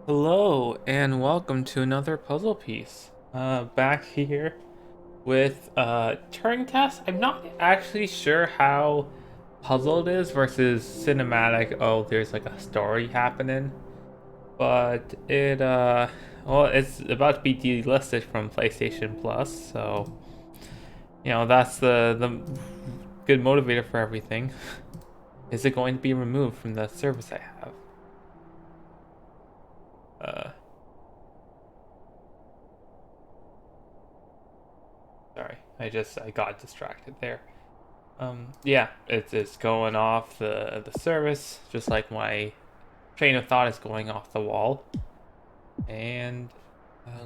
Hello and welcome to another puzzle piece. Back here with Turing test. I'm not actually sure how puzzle it is versus cinematic. Oh, there's like a story happening, but it's about to be delisted from PlayStation Plus, so that's the good motivator for everything. Is it going to be removed from the service I have? Uh, Sorry, I got distracted there. Yeah, it's going off the service, just like my train of thought is going off the wall. And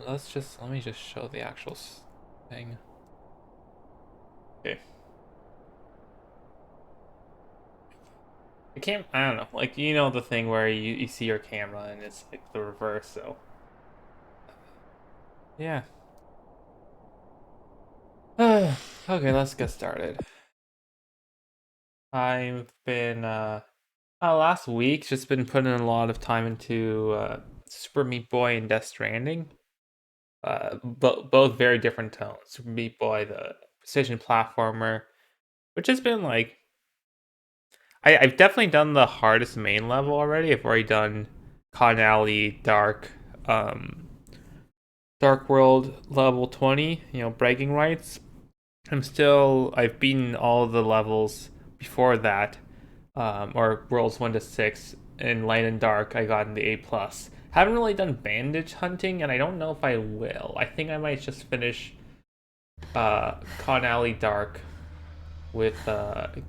let me just show the actual thing. Okay. I don't know, like the thing where you see your camera and it's like the reverse. So yeah. Okay, let's get started. I've been last week just been putting a lot of time into Super Meat Boy and Death Stranding. Both very different tones. Super Meat Boy, the precision platformer, which has been like I've definitely done the hardest main level already. I've already done Con Alley, um, Dark World level 20. Bragging rights. I've beaten all the levels before that, or worlds 1 to 6 in Light and Dark. I got in the A+. Haven't really done bandage hunting, and I don't know if I will. I think I might just finish Con Alley Dark with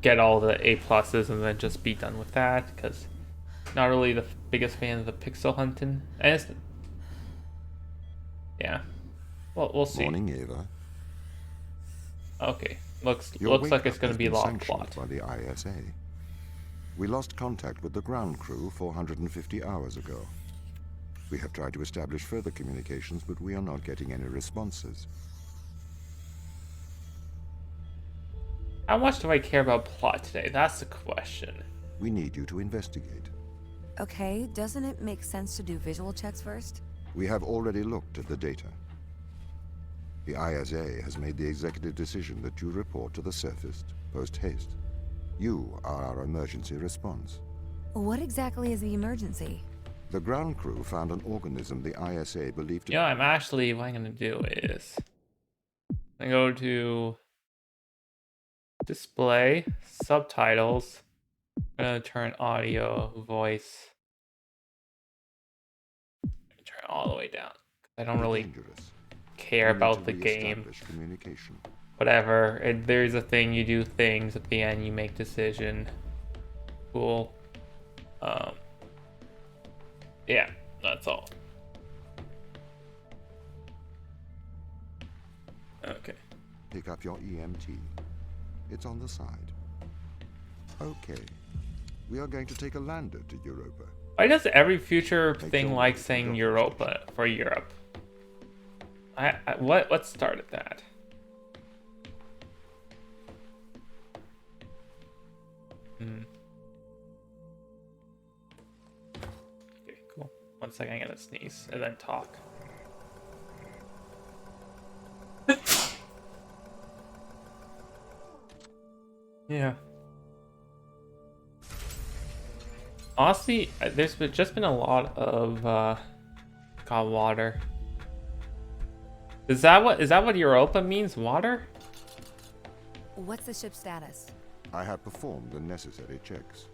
get all the A+s and then just be done with that, because not really the biggest fan of the pixel hunting. Yeah, well, we'll see. Morning, Eva. Okay, Your looks like it's wake-up going has to be been log sanctioned plot. by the ISA. We lost contact with the ground crew 450 hours ago. We have tried to establish further communications, but we are not getting any responses. How much do I care about plot today? That's the question. We need you to investigate. Okay, doesn't it make sense to do visual checks first? We have already looked at the data. The ISA has made the executive decision that you report to the surface post-haste. You are our emergency response. What exactly is the emergency? The ground crew found an organism the ISA believed to... What I'm going to do is I go to display, subtitles. I'm going to turn audio, voice, turn it all the way down. I don't really dangerous. care We need to about the game. re-establish communication. Whatever. There's a thing, you do things, at the end you make decision. Cool. Um, yeah, that's all. Okay. Pick up your EMT. It's on the side. Okay. We are going to take a lander to Europa. Why does every future Make thing your like way to saying docking Europa station. for Europe? What started that? Okay, cool. 1 second, I gotta sneeze and then talk. Yeah. Honestly, just been a lot of God, water. Is that what Europa means? Water? What's the ship's status? I have performed the necessary checks.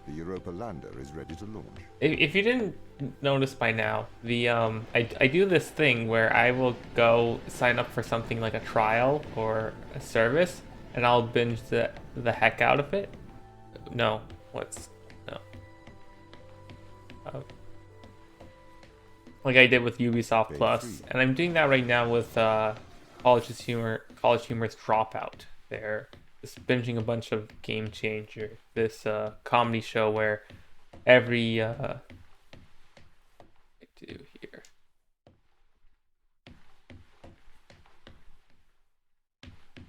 The Europa lander is ready to launch. If you didn't notice by now, I do this thing where I will go sign up for something like a trial or a service, and I'll binge the heck out of it. No, no? Uh, like I did with Ubisoft Day Plus, 3. and I'm doing that right now with College Humor's Dropout. They're just binging a bunch of Game Changer, this comedy show where every I do here.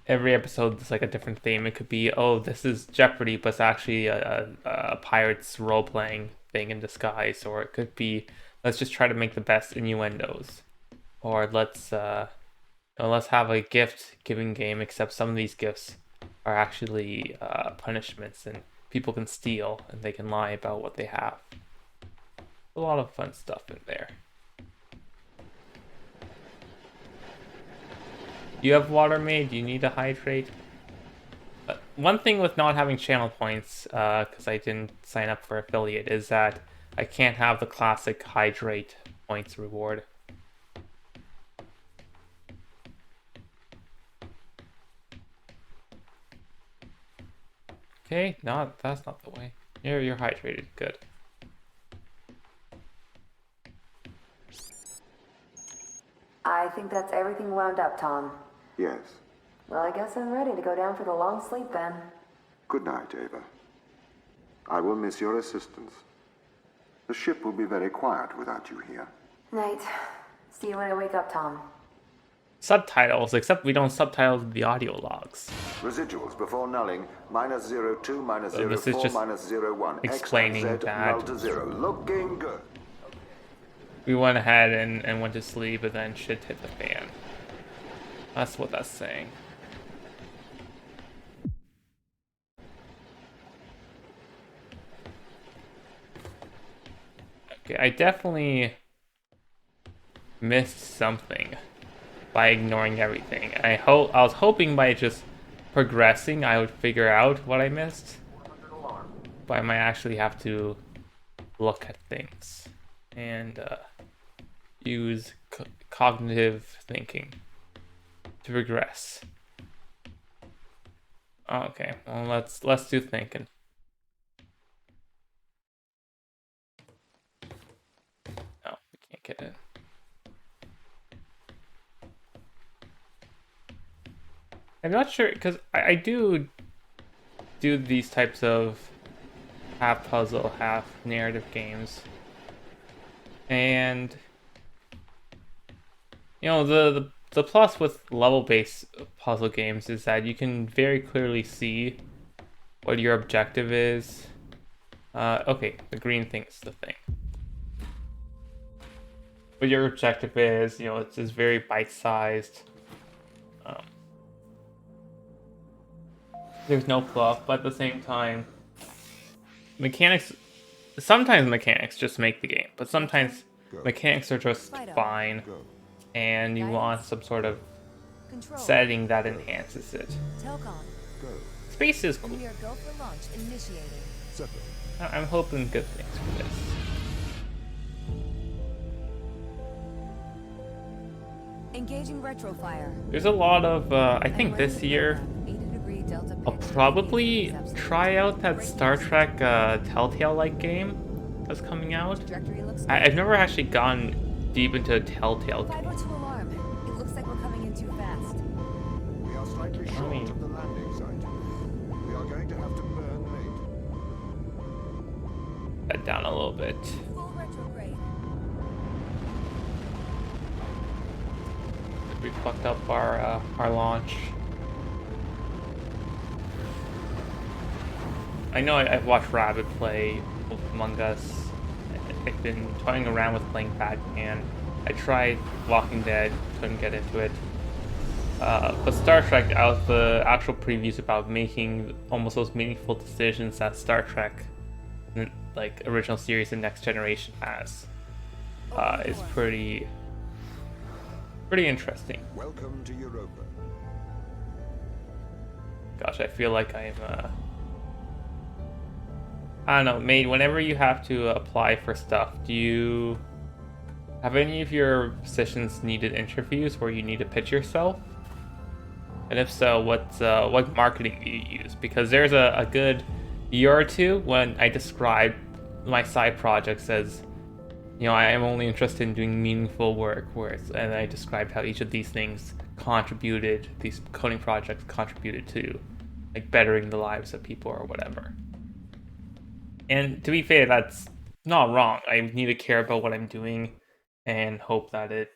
Every episode is like a different theme. It could be, oh, this is Jeopardy, but it's actually a pirate's role-playing thing in disguise, or it could be let's just try to make the best innuendos, or let's have a gift giving game, except some of these gifts are actually punishments and people can steal and they can lie about what they have. A lot of fun stuff in there. You have water made? Do you need to hydrate? One thing with not having channel points, because I didn't sign up for affiliate, is that I can't have the classic hydrate points reward. Okay, that's not the way. You're hydrated, good. I think that's everything wound up, Tom. Yes. Well, I guess I'm ready to go down for the long sleep then. Good night, Ava. I will miss your assistance. The ship will be very quiet without you here. Night. See you when I wake up, Tom. Subtitles, except we don't subtitle the audio logs. Residuals before nulling, -02, So this is -04, just -01. explaining X, Z, that. null to 0. Looking good. We went ahead and went to sleep, and then shit hit the fan. That's what that's saying. Okay, I definitely missed something by ignoring everything. I was hoping by just progressing I would figure out what I missed, but I might actually have to look at things and use cognitive thinking to progress. Okay, well let's do thinking. No, we can't get it. I'm not sure because I do these types of half puzzle, half narrative games, and you know the plus with level-based puzzle games is that you can very clearly see what your objective is. Okay, the green thing is the thing. What your objective is, you know, it's just very bite-sized. There's no fluff, but at the same time, sometimes mechanics just make the game, but sometimes mechanics are just fine, and you want some sort of setting that enhances it. Space is cool. I'm hoping good things for this. Engaging retrofire. There's a lot of, I think this year, I'll probably try out that Star Trek Telltale-like game that's coming out. I've never actually gone deep into a Telltale game. 502 alarm. It looks like we're coming in too fast. We are slightly short of the landing site. We are going to have to burn late. That down a little bit. Full retrograde. We fucked up our launch. I know I've watched Rabbit play Wolf Among Us. I've been toying around with playing Batman. I tried Walking Dead, couldn't get into it. But Star Trek, the actual previews about making almost those meaningful decisions that Star Trek, like original series and Next Generation has, is pretty interesting. Welcome to Europa. Gosh, I feel like I'm I don't know, mate, whenever you have to apply for stuff, do you have any of your positions needed interviews where you need to pitch yourself? And if so, what marketing do you use? Because there's a good year or two when I described my side projects as, you know, I am only interested in doing meaningful work, and I described how each of these things contributed, these coding projects contributed to, like, bettering the lives of people or whatever. And to be fair, that's not wrong. I need to care about what I'm doing and hope that it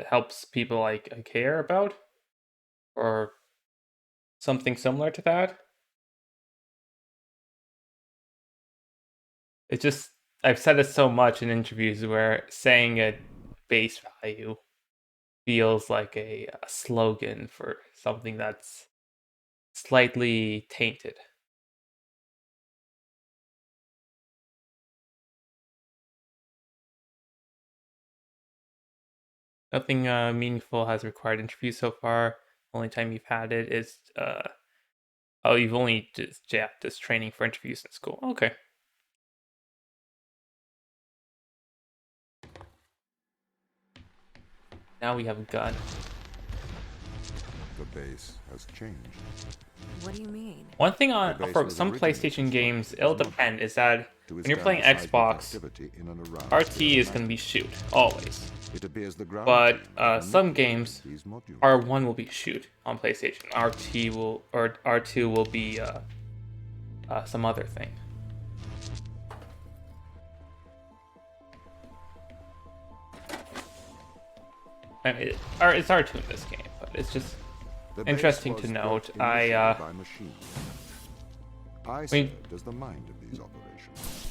helps people I care about, or something similar to that. It's just I've said it so much in interviews where saying a base value feels like a slogan for something that's slightly tainted. Nothing meaningful has required interviews so far. Only time you've had it is oh, you've only just jacked this training for interviews in school. Okay. Now we have a gun. The base has changed. What do you mean? One thing The on base for was some originally PlayStation games, constructed it'll as depend, is that to when you're withstand playing the seismic Xbox, activity in and around RT is the going to be shoot, always. It appears the ground But team have some manipulated games, these modules. R1 will be shoot on PlayStation. RT will, or R2 will be some other thing. I mean, it's R2 in this game, but it's just The base interesting to was note. built initially by machines. I mean, served as the mind of these operations.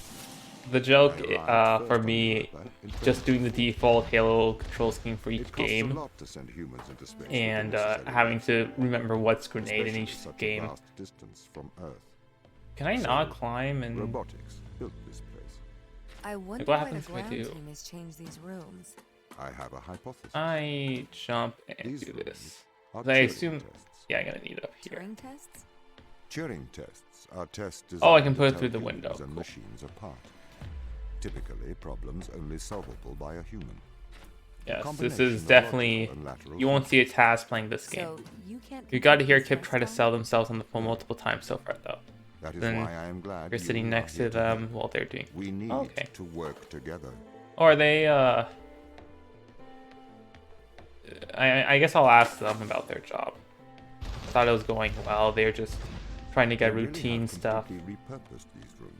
the joke I arrived for first on me, Europa in just doing the 2014. default Halo control scheme for each It costs a game, lot to send humans into space with the and necessary having to equipment, remember what's grenade in especially each such a game. vast distance from Earth. Can I So, not climb and robotics built this place. I wonder what why the happens if I ground do? team has changed these rooms. I have a hypothesis. I jump and These do rooms this? are 'Cause I Turing assume, tests. yeah, I'm gonna need it up here. Turing tests? Turing tests are tests designed Oh, I can to put it tell through the humans window. and Cool. machines apart. Typically, problems only solvable by a human. Yes, this Combination is of definitely. logical and lateral You won't see a functions. task playing this game. So you can't. You got to complete hear this Kip first try to time? sell themselves on the phone multiple times so far, though. That is Then why I am glad you're you sitting are next here to them help. while they're doing. We need Okay. to work together. Or they, I guess I'll ask them about their job. I thought it was going well. They're just trying to get They really routine have stuff. completely repurposed these rooms.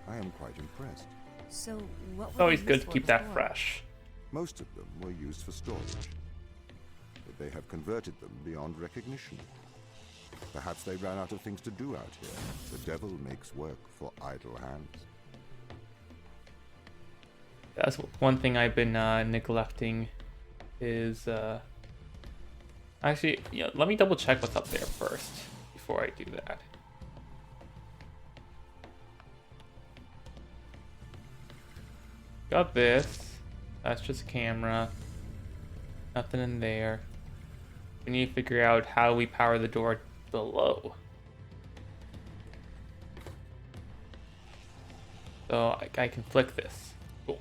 I am quite impressed. So what? It's were always they good used to for keep that before? fresh. Most of them were used for storage, but they have converted them beyond recognition. Perhaps they ran out of things to do out here. The devil makes work for idle hands. That's one thing I've been neglecting is actually, yeah, let me double check what's up there first before I do that. Got this. That's just camera. Nothing in there. We need to figure out how we power the door below. So I can flick this. Cool.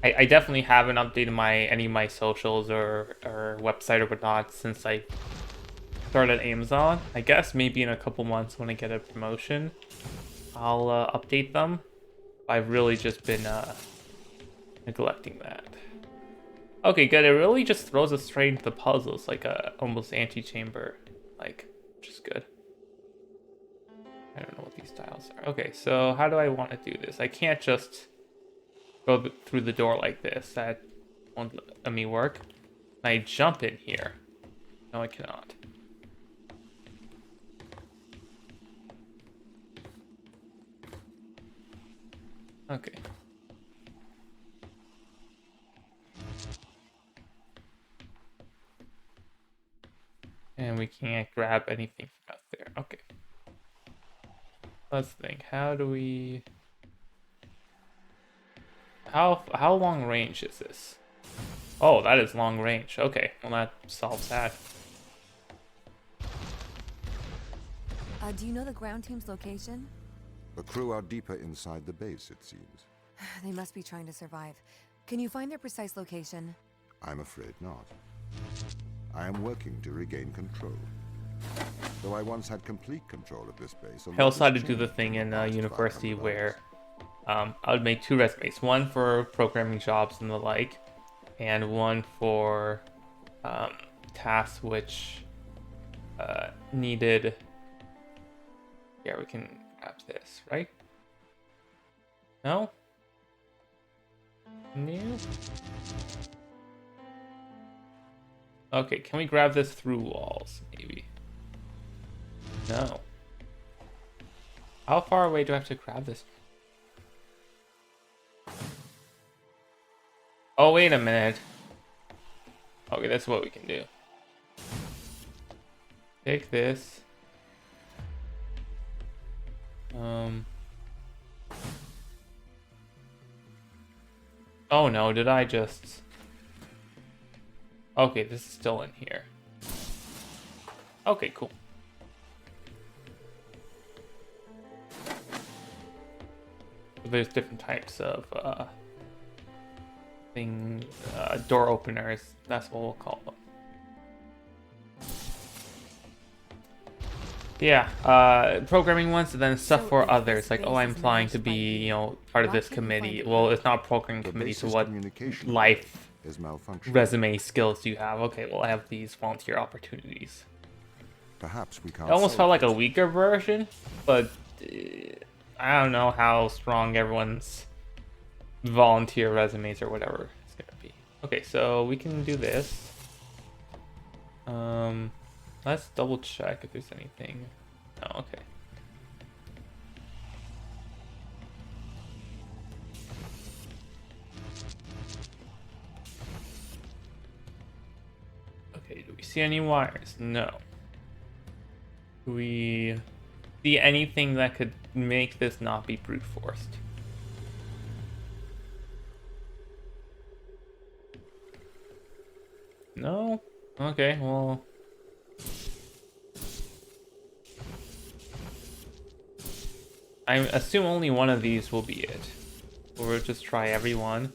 I definitely haven't updated any of my socials or website or whatnot since I started Amazon. I guess maybe in a couple months when I get a promotion, I'll update them. I've really just been neglecting that. Okay, good. It really just throws us straight into the puzzles, like a almost antechamber, like, which is good. I don't know what these tiles are. Okay, so how do I want to do this? I can't just go through the door like this. That won't let me work. Can I jump in here? No, I cannot. Okay. And we can't grab anything from out there. Okay. Let's think. How do we... How long range is this? Oh, that is long range. Okay, well that solves that. Do you know the ground team's location? The crew are deeper inside the base, it seems. They must be trying to survive. Can you find their precise location? I'm afraid not. I am working to regain control. Though I once had complete control of this base. I also had to do the thing in university where I would make 2 resumes. One for programming jobs and the like, and one for tasks which needed... Yeah, we can grab this, right? No? No? Okay, can we grab this through walls, maybe? No. How far away do I have to grab this? Oh, wait a minute. Okay, that's what we can do. Take this. Oh no, did I just... Okay, this is still in here. Okay, cool. There's different types of door openers. That's what we'll call them. Yeah, programming ones, and then stuff So for if others. this Like, oh, base I'm is applying to managed by be, you, part of why this can't you find committee. it? Well, it's not a programming The committee, so base's what communication life is malfunctioning. resume skills do you have? Okay, well, I have these volunteer opportunities. Perhaps we can't It almost solve felt like a this. weaker version, but I don't know how strong everyone's volunteer resumes or whatever is gonna be. Okay, so we can do this. Let's double check if there's anything. Oh, okay. Okay, do we see any wires? No. Do we see anything that could make this not be brute forced? No? Okay, well... I assume only one of these will be it. We'll just try every one.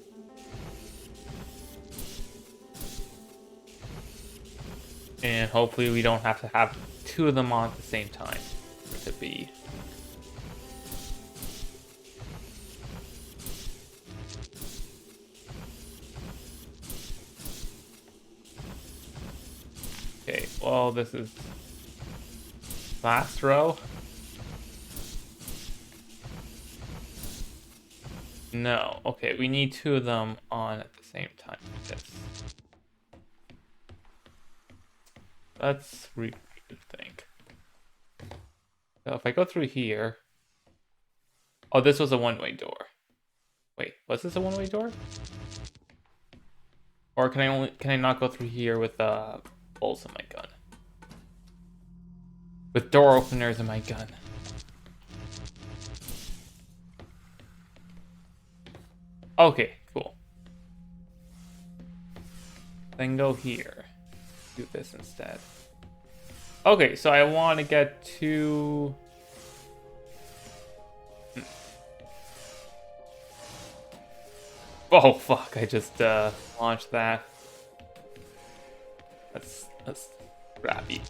And hopefully we don't have to have two of them on at the same time for it to be. Okay, well, this is last row. No, okay, we need two of them on at the same time. This. That's really good think. So if I go through here. Oh, this was a one-way door. Wait, was this a one-way door? Or can I not go through here with bolts in my gun? With door openers in my gun. Okay, cool. Then go here. Do this instead. Okay, so I want to get to... Oh, fuck, I just launched that. That's crappy.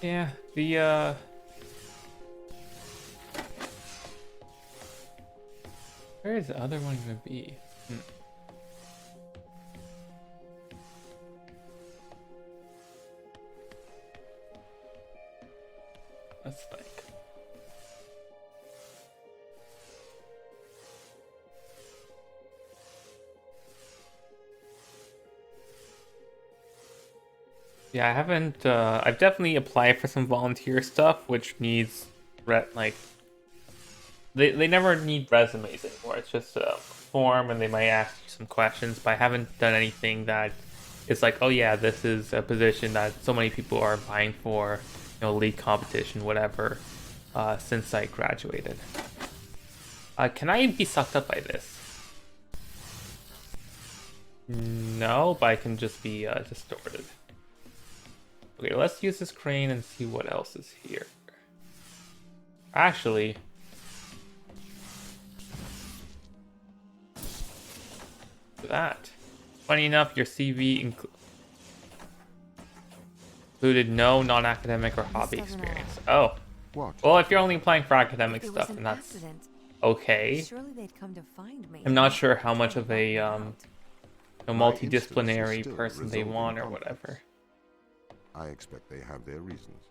Yeah, the where is the other one gonna be? Let's think. Yeah, I haven't. I've definitely applied for some volunteer stuff, which needs like they never need resumes anymore. It's just a form, and they might ask you some questions. But I haven't done anything that is like, oh yeah, this is a position that so many people are applying for, league competition, whatever. Since I graduated, can I be sucked up by this? No, but I can just be distorted. Okay, let's use this crane and see what else is here. Actually, that. Funny enough, your CV included no non-academic or hobby experience. Oh. What? Well, if you're only applying for academic If it stuff, was then an that's accident, okay. surely they'd come to find me. I'm not sure how much Try to of help me a out. multidisciplinary still person they resolving want or conflict. whatever. I expect they have their reasons.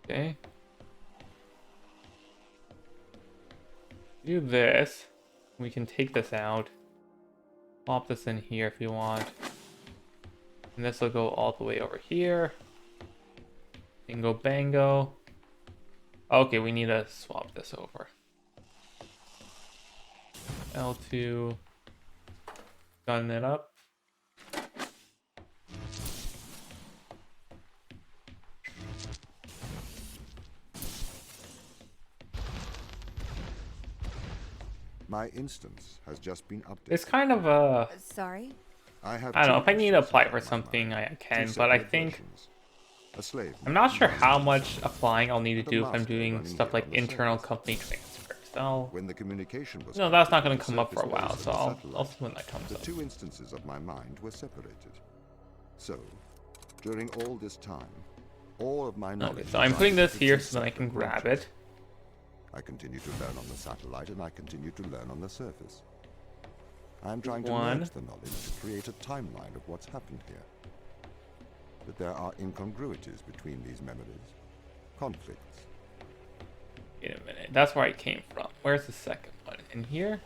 Okay. Do this. We can take this out. Pop this in here if you want. And this will go all the way over here. Bingo bango. Okay, we need to swap this over. L2. Gun it up. My instance has just been updated. It's kind of Sorry? I have I don't know, two if I need to instances apply on for my something, mind. I can, Two but I separate think versions. A slave I'm not sure mode, how much applying I'll need to and a do if I'm master doing running stuff here like on the internal surface. company transfers. So, When the communication was no, that's not cut going to between come up the for a surface while, base so and the I'll satellite, see when that comes the up. two instances of my mind were separated. So, during all this time, all of my knowledge. Okay, so I'm putting this here so that I can grab it. I continue to learn on the satellite, and I continue to learn on the surface. I am trying to One. merge the knowledge to create a timeline of what's happened here. But there are incongruities between these memories, conflicts. Wait a minute, that's where I came from. Where's the second one? In here?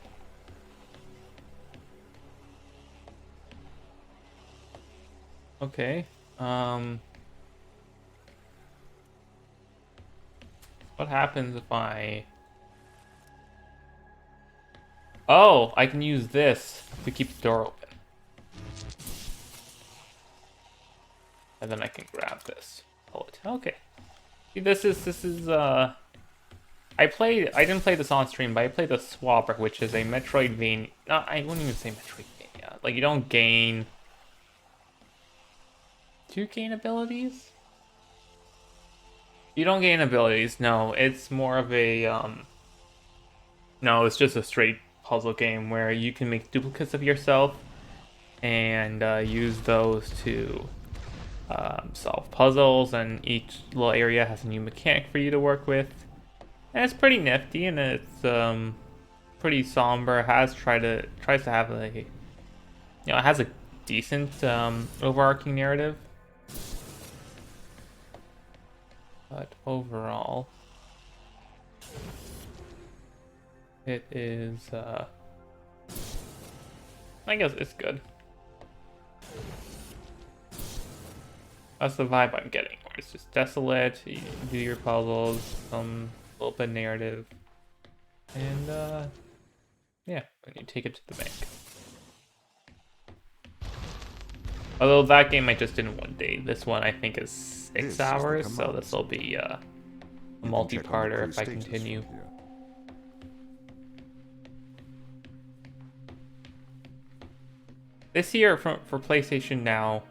Okay. What happens if I... Oh, I can use this to keep the door open. And then I can grab this. Pull it. Okay. See, this is I didn't play this on stream, but I played the Swapper, which is a Metroidvania. No, I wouldn't even say Metroidvania. Like, you don't gain... Do you gain abilities? You don't gain abilities, no. It's more of a, No, it's just a straight puzzle game where you can make duplicates of yourself and use those to solve puzzles, and each little area has a new mechanic for you to work with. And it's pretty nifty, and it's pretty somber. It tries to have a, it has a decent overarching narrative. But overall, it is, I guess it's good. That's the vibe I'm getting, where it's just desolate, you do your puzzles, some little bit of narrative, and yeah, and you take it to the bank. Although that game I just did in one day. This one I think is 6 hours, so this will be a multi-parter if I continue. This year for PlayStation Now,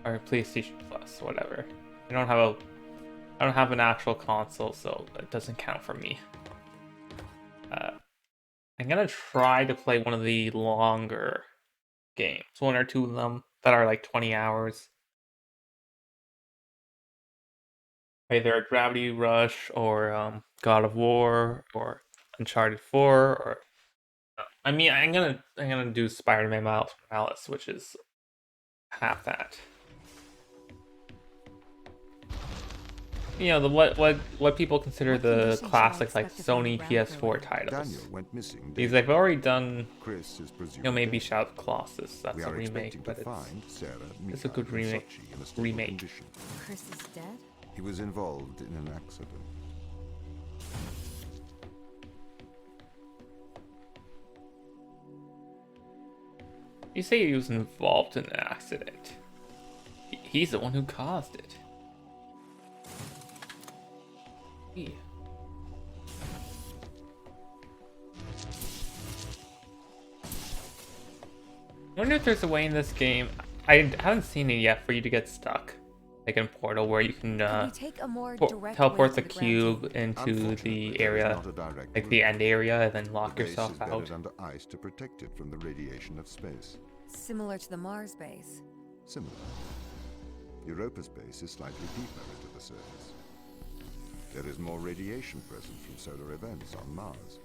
or PlayStation Plus, whatever. I don't have an actual console, so it doesn't count for me. I'm gonna try to play one of the longer games, one or two of them that are like 20 hours. Either Gravity Rush or God of War or Uncharted 4 or I mean I'm gonna do Spider-Man Miles Morales, which is half that. You know, the what people consider the classics like Sony PS4 titles. Because they've already done, maybe Shadow of the Colossus. That's a remake, but it's a good remake. Chris is dead? He was involved in an accident. You say he was involved in an accident. He's the one who caused it. Yeah. I wonder if there's a way in this game, I haven't seen it yet, for you to get stuck. Like in Portal, where you can teleport the cube into the area, like the end area, and then lock yourself out. Under ice to protect it from the radiation of space. Similar to the Mars base. Similar. Europa's base is slightly deeper into the surface. There is more radiation present from solar events on Mars.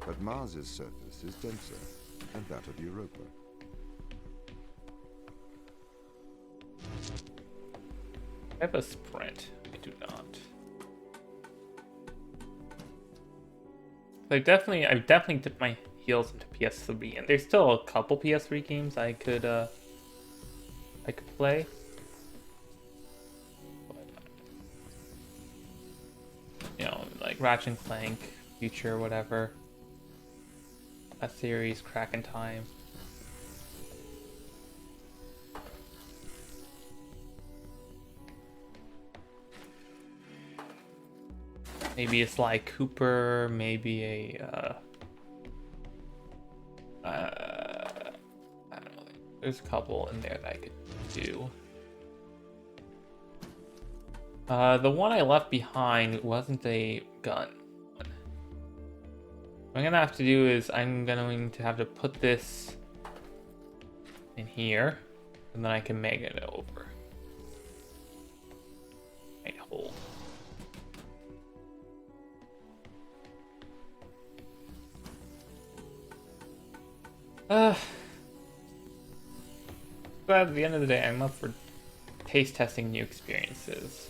But Mars's surface is denser than that of Europa. I have a sprint. I do not. I've definitely dipped my heels into PS3, and there's still a couple PS3 games I could play. You know, like Ratchet and Clank, Future, whatever. That series, Crack in Time. Maybe it's like Cooper, maybe I don't know. There's a couple in there that I could do. The one I left behind wasn't a gun one. What I'm gonna have to do is I'm going to have to put this in here, and then I can make it over. Make a hole. But at the end of the day, I'm up for taste testing new experiences.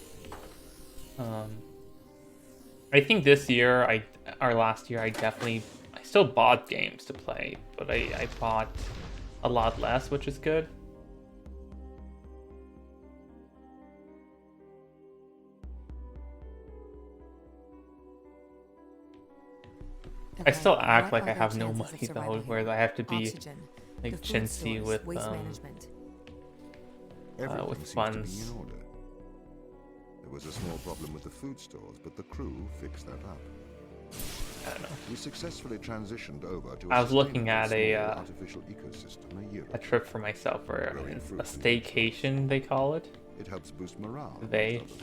I think this year, or last year, I still bought games to play, but I bought a lot less, which is good. I still act like I have no money though, where I have to be Oxygen, like the food chintzy source, with waste management. Everything seems funds. to be in order. There was a small problem with the food stores, but the crew fixed that up. I don't know. We successfully transitioned over to I was looking sustainable at small artificial ecosystem a year a ago. trip for myself, or Growing a fruit and staycation they call it. It helps boost morale. They, amongst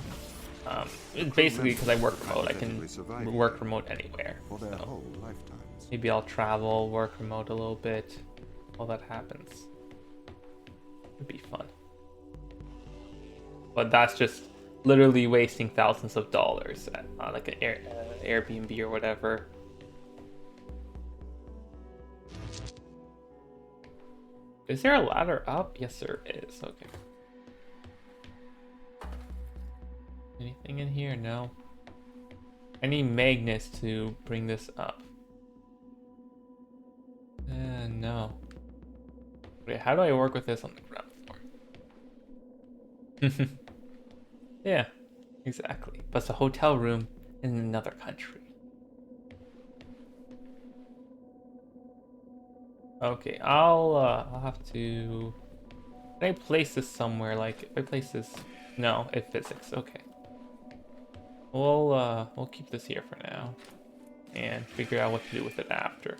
other things. it's basically because I work remote. I can Hypothetically survive work here remote anywhere. for their So whole lifetimes. maybe I'll travel, work remote a little bit, while that happens. It'd be fun. But that's just literally wasting thousands of dollars at like an Airbnb or whatever. Is there a ladder up? Yes, there is. Okay. Anything in here? No. I need magnets to bring this up. No. Wait, how do I work with this on the ground floor? Yeah, exactly. But it's a hotel room in another country. Okay, I'll have to. Can I place this somewhere? Like, if I place this, no, it physics. Okay. We'll keep this here for now, and figure out what to do with it after.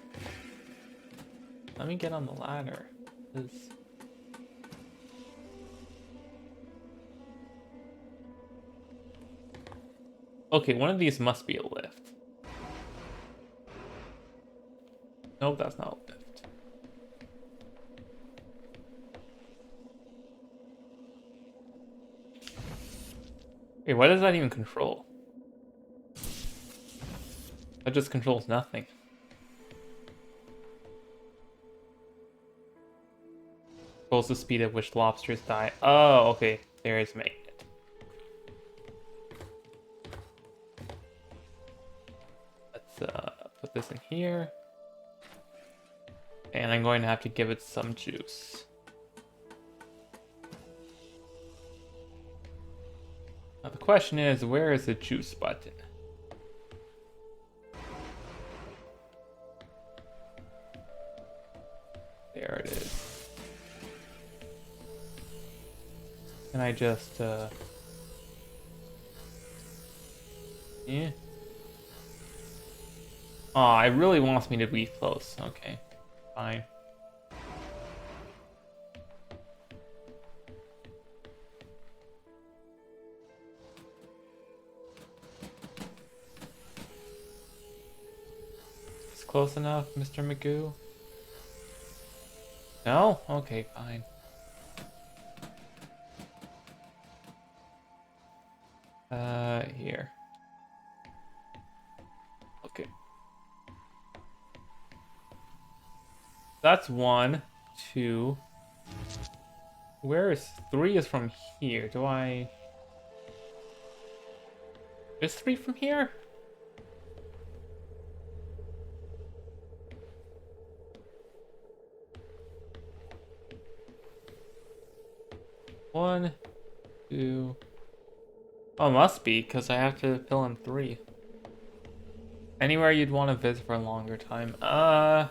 Let me get on the ladder. Okay, one of these must be a lift. Nope, that's not a lift. Wait, what does that even control? That just controls nothing. Controls the speed at which lobsters die. Oh, okay. There is magnet. Let's put this in here. And I'm going to have to give it some juice. Now the question is, where is the juice button? There it is. Can I just, yeah. Oh, it really wants me to be close. Okay, fine. Is this close enough, Mr. Magoo? No? Okay, fine. Here. Okay. That's 1, 2. Where is 3 is from here? Do I... Is 3 from here? 1, 2. Oh, must be, because I have to fill in 3. Anywhere you'd want to visit for a longer time. I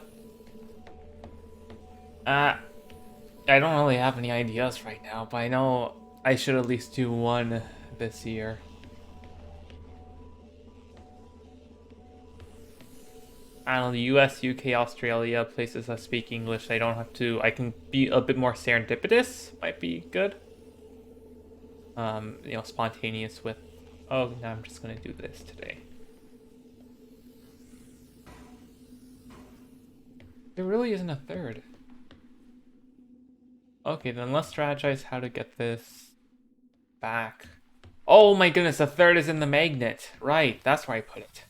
don't really have any ideas right now, but I know I should at least do one this year. I don't know, the US, UK, Australia, places that speak English, I can be a bit more serendipitous, might be good. Spontaneous with, oh, now I'm just gonna do this today. There really isn't a third. Okay, then let's strategize how to get this back. Oh my goodness, the third is in the magnet. Right, that's where I put it.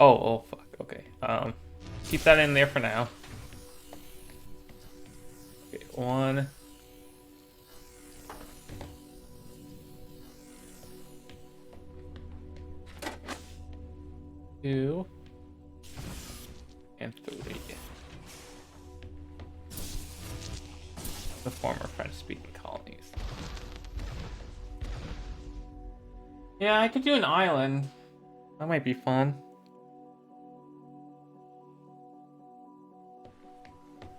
Oh, fuck, okay. Keep that in there for now. Okay, 1. 2. And 3. The former French-speaking colonies. Yeah, I could do an island. That might be fun.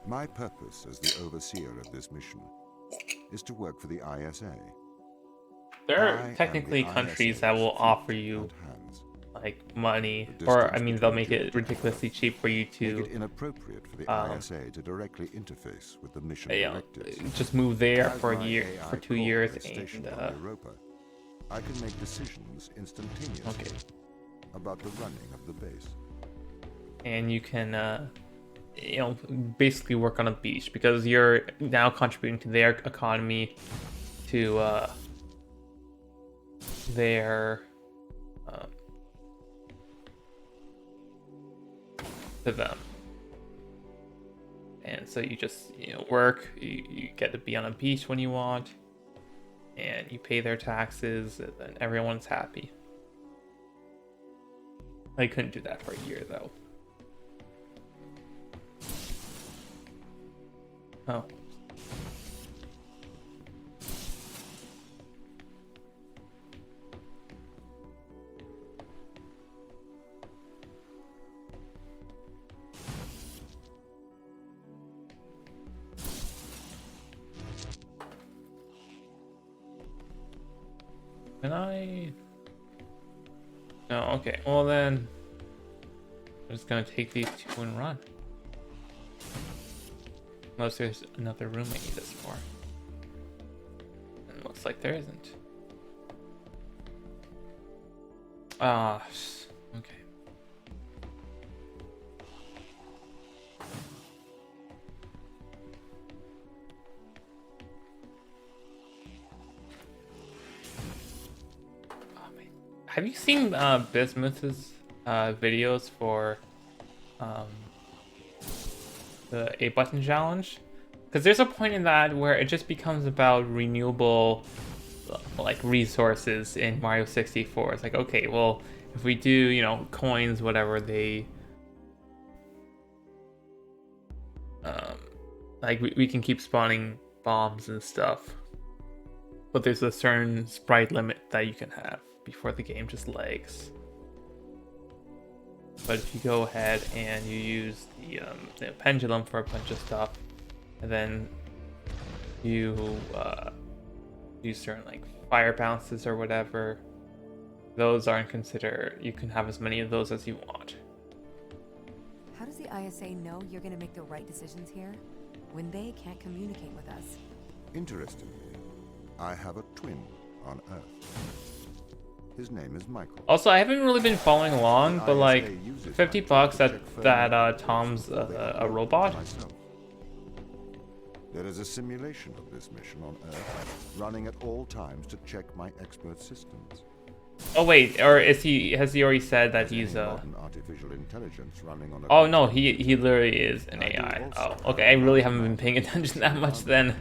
My purpose as the overseer of this mission is to work for the ISA. There I are am technically the countries that ISA's will feet offer you and hands. like money, The or I distance mean, they'll between make two it ridiculously cheap for you Make to, it inappropriate for the ISA to directly interface with the mission you know, directives. just move there As for a my year, AI for 2 core years, is stationed and on Europa, I can make decisions instantaneously okay, about the running of the base. and you can, basically work on a beach because you're now contributing to their economy, to their, to them. And so you just, work, you get to be on a beach when you want, and you pay their taxes, and then everyone's happy. I couldn't do that for a year, though. Oh. Can I? No, okay. Well then, I'm just gonna take these 2 and run. Unless there's another room I need this for. And it looks like there isn't. Ah, okay. Have you seen Bismuth's videos for the 8-button challenge? Because there's a point in that where it just becomes about renewable like resources in Mario 64. It's like, okay, well, if we do, coins, whatever, they like we can keep spawning bombs and stuff. But there's a certain sprite limit that you can have before the game just lags. But if you go ahead and you use the pendulum for a bunch of stuff, and then you use certain like fire bounces or whatever, those aren't considered. You can have as many of those as you want. How does the ISA know you're gonna make the right decisions here when they can't communicate with us? Interestingly, I have a twin on Earth. His name is Michael. Also, I haven't really been following along, but like $50 that Tom's a robot. There is a simulation of this mission on Earth, running at all times to check my expert systems. Oh wait, or has he already said that he's a? Modern artificial intelligence running on a Oh no, he literally is an AI. Oh, okay, I really haven't been paying attention that much then.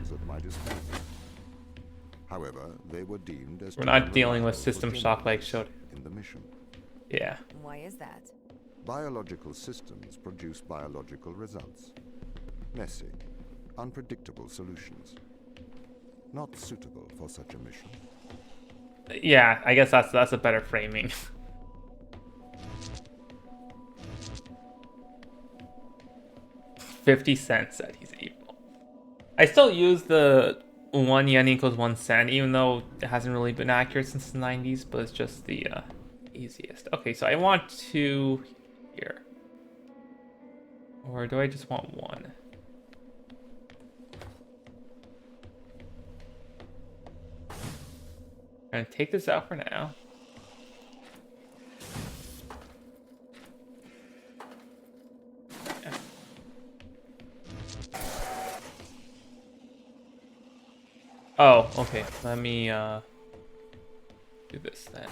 However, they were deemed as We're not dealing with system shock like showed. in the mission. Yeah. Why is that? Biological systems produce biological results. Messy, unpredictable solutions. Not suitable for such a mission. Yeah, I guess that's a better framing. 50 cents said he's evil. I still use the 1 yen equals 1 cent, even though it hasn't really been accurate since the 90s, but it's just the easiest. Okay, so I want 2 here. Or do I just want 1? I'm gonna take this out for now. Yeah. Oh, okay. Let me do this then.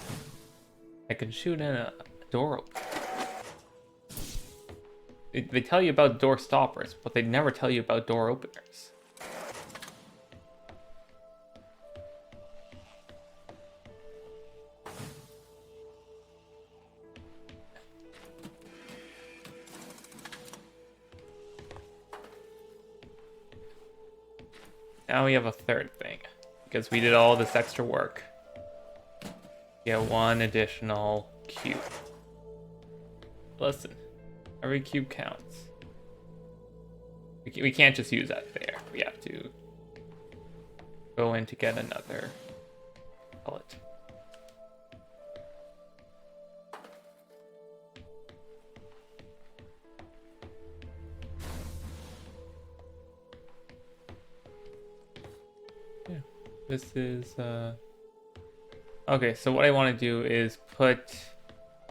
I can shoot in a door opener. They tell you about door stoppers, but they never tell you about door openers. Now we have a third thing, because we did all this extra work. Get 1 additional cube. Listen, every cube counts. We can't just use that there. We have to go in to get another pellet. Yeah, this is okay, so what I want to do is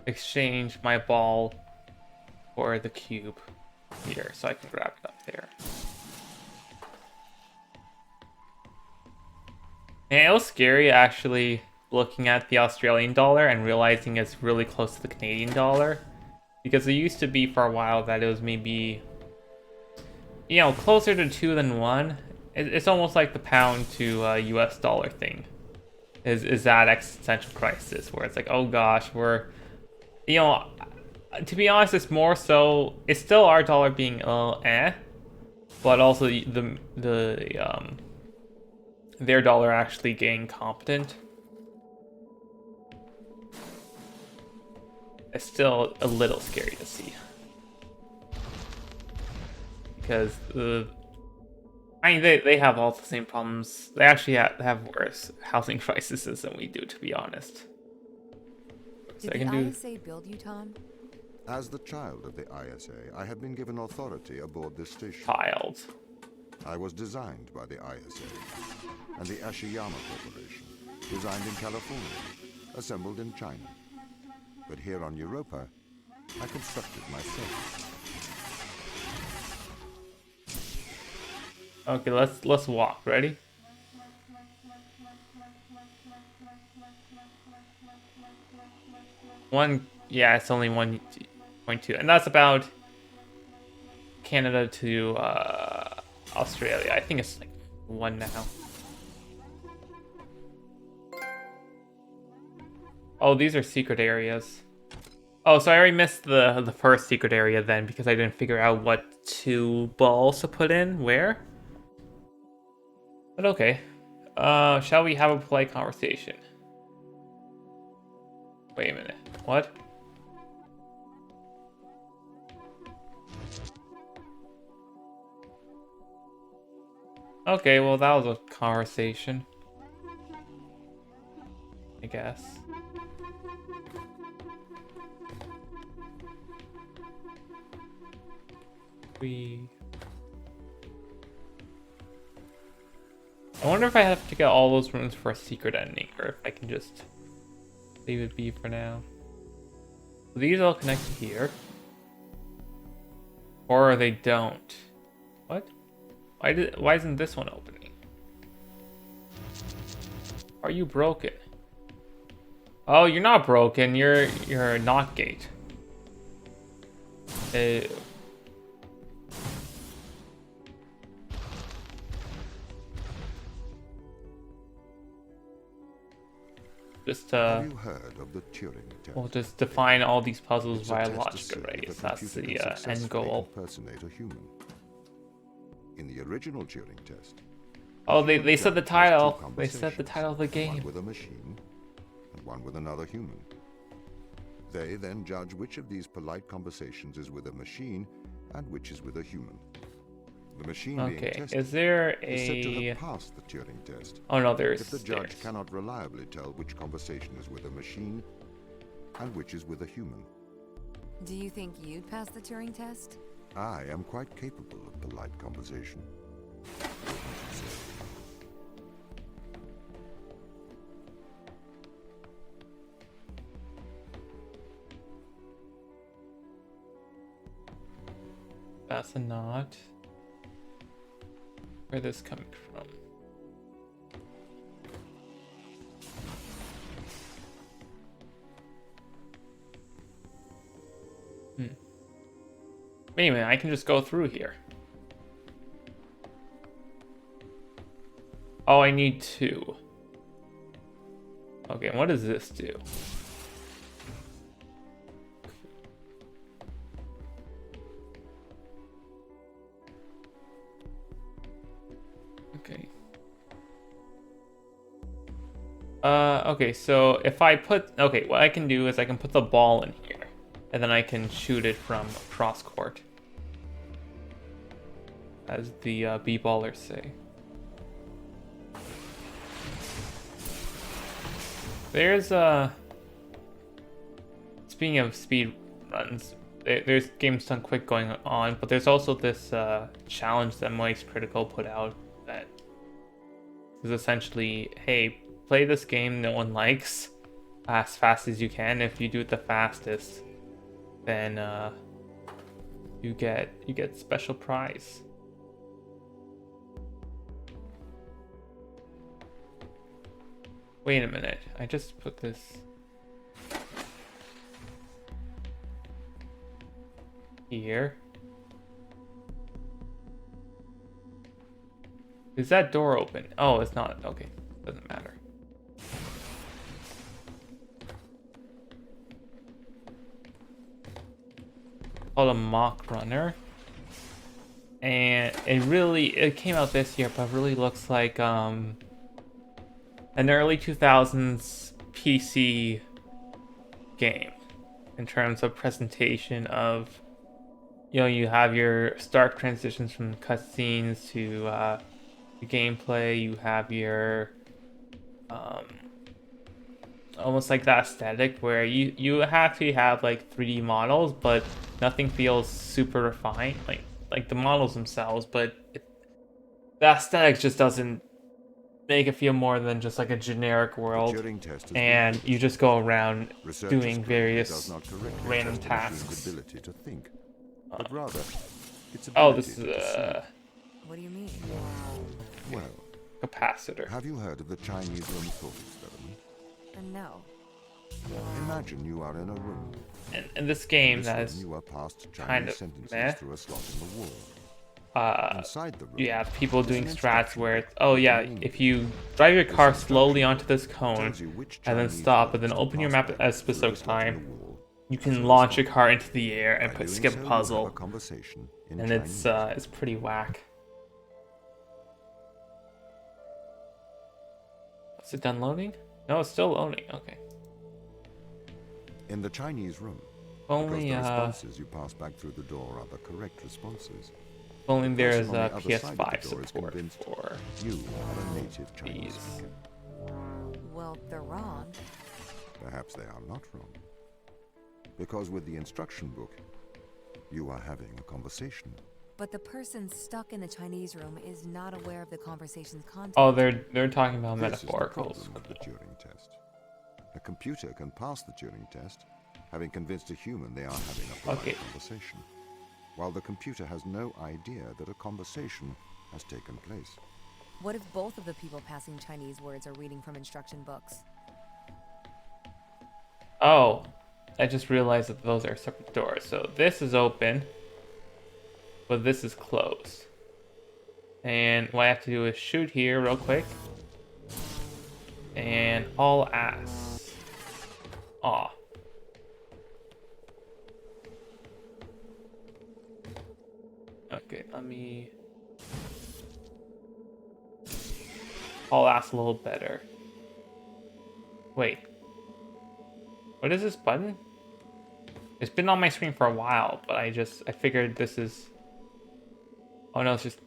exchange my ball for the cube here, so I can grab it up there. And it was scary actually looking at the Australian dollar and realizing it's really close to the Canadian dollar, because it used to be for a while that it was maybe, you know, closer to 2 than 1. It's almost like the pound to US dollar thing. Is that existential crisis where it's like, oh gosh, we're, you know, to be honest, it's more so, it's still our dollar being but also their dollar actually getting competent. It's still a little scary to see, because I mean, they have all the same problems. They actually have worse housing crises than we do, to be honest. So Did the ISA build you, Tom? As the child of the ISA, I have been given authority aboard this station. Child. I was designed by the ISA and the Ashiyama Corporation, designed in California, assembled in China. But here on Europa, I constructed myself. Okay, let's walk. Ready? One, yeah, it's only 1.2, and that's about Canada to Australia. I think it's like 1 now. Oh, these are secret areas. Oh, so I already missed the first secret area then, because I didn't figure out what 2 balls to put in where. But okay. Shall we have a polite conversation? Wait a minute. What? Okay, well that was a conversation, I guess. I wonder if I have to get all those rooms for a secret ending, or if I can just leave it be for now. So these all connect to here. Or they don't. What? Why isn't this one opening? Are you broken? Oh, you're not broken. You're a knock gate. Just Have you heard of the Turing test? we'll just define all these puzzles It's a via test to logic see arrays. if a That's computer the can end successfully goal. impersonate a human. In the original Turing test, Oh, the human they said the judge has two title. They said the conversations, title of the one game. with a machine and one with another human. They then judge which of these polite conversations is with a machine and which is with a human. The machine being Okay, tested is there is said to a... have passed the Turing test Oh no, there's if the judge stairs. cannot reliably tell which conversation is with a machine and which is with a human. Do you think you'd pass the Turing test? I am quite capable of polite conversation. That's a knot. Where this coming from? Anyway, I can just go through here. Oh, I need two. Okay, what does this do? Okay. Okay, so if I put... Okay, what I can do is I can put the ball in here. And then I can shoot it from cross court. As the b-ballers say. There's speaking of speed runs, there's games done quick going on, but there's also this challenge that Moist Critical put out that is essentially, hey, play this game no one likes as fast as you can. If you do it the fastest, then you get special prize. Wait a minute, I just put this... here. Is that door open? Oh, it's not. Okay, doesn't matter. Called a mock runner. And it came out this year, but really looks like an early 2000s PC game in terms of presentation of, you know, you have your stark transitions from cutscenes to the gameplay. You have your almost like that aesthetic where you actually have like 3D models, but nothing feels super refined, like the models themselves, but the aesthetic just doesn't make it feel more than just like a generic world, and you just go around doing various random tasks. Ability to think, but rather its Oh, ability this is to What do you mean? well, capacitor. have you heard of the Chinese room thought experiment? No. Imagine you are in a room. And this game In this that room is you are passed kind Chinese of sentences meh. through a slot in the wall. Inside the room, You have people there's doing an strats instruction where book it's, oh with yeah, a link. if you drive your car This slowly instruction onto this cone tells you which and then Chinese stop and then words to open your pass map back at a through the specific slot in time, the wall you to can a launch your slot. car into the air and By doing skip so, a you have puzzle, a conversation in and Chinese. it's pretty whack. Is it done loading? No, it's still loading. Okay. In the Chinese room, Only because the responses you pass back through the door are the correct responses, only the there's person on a the other side of the PS5 door is support convinced for you are a native Chinese these. speaker. Well, they're wrong. Perhaps they are not wrong. Because with the instruction book, you are having a conversation. But the person stuck in the Chinese room is not aware of the conversation's content. Oh, they're talking about This is the metaphoricals. problem with the Turing test. A computer can pass the Turing test, having convinced a human they are having a polite conversation, while the computer has no idea that a conversation has taken place. What if both of the people passing Chinese words are reading from instruction books? Oh, I just realized that those are separate doors. So this is open, but this is closed. And what I have to do is shoot here real quick and haul ass. Aw. Okay, let me... I'll ask a little better. Wait. What is this button? It's been on my screen for a while, but I figured this is... Oh no, it's just...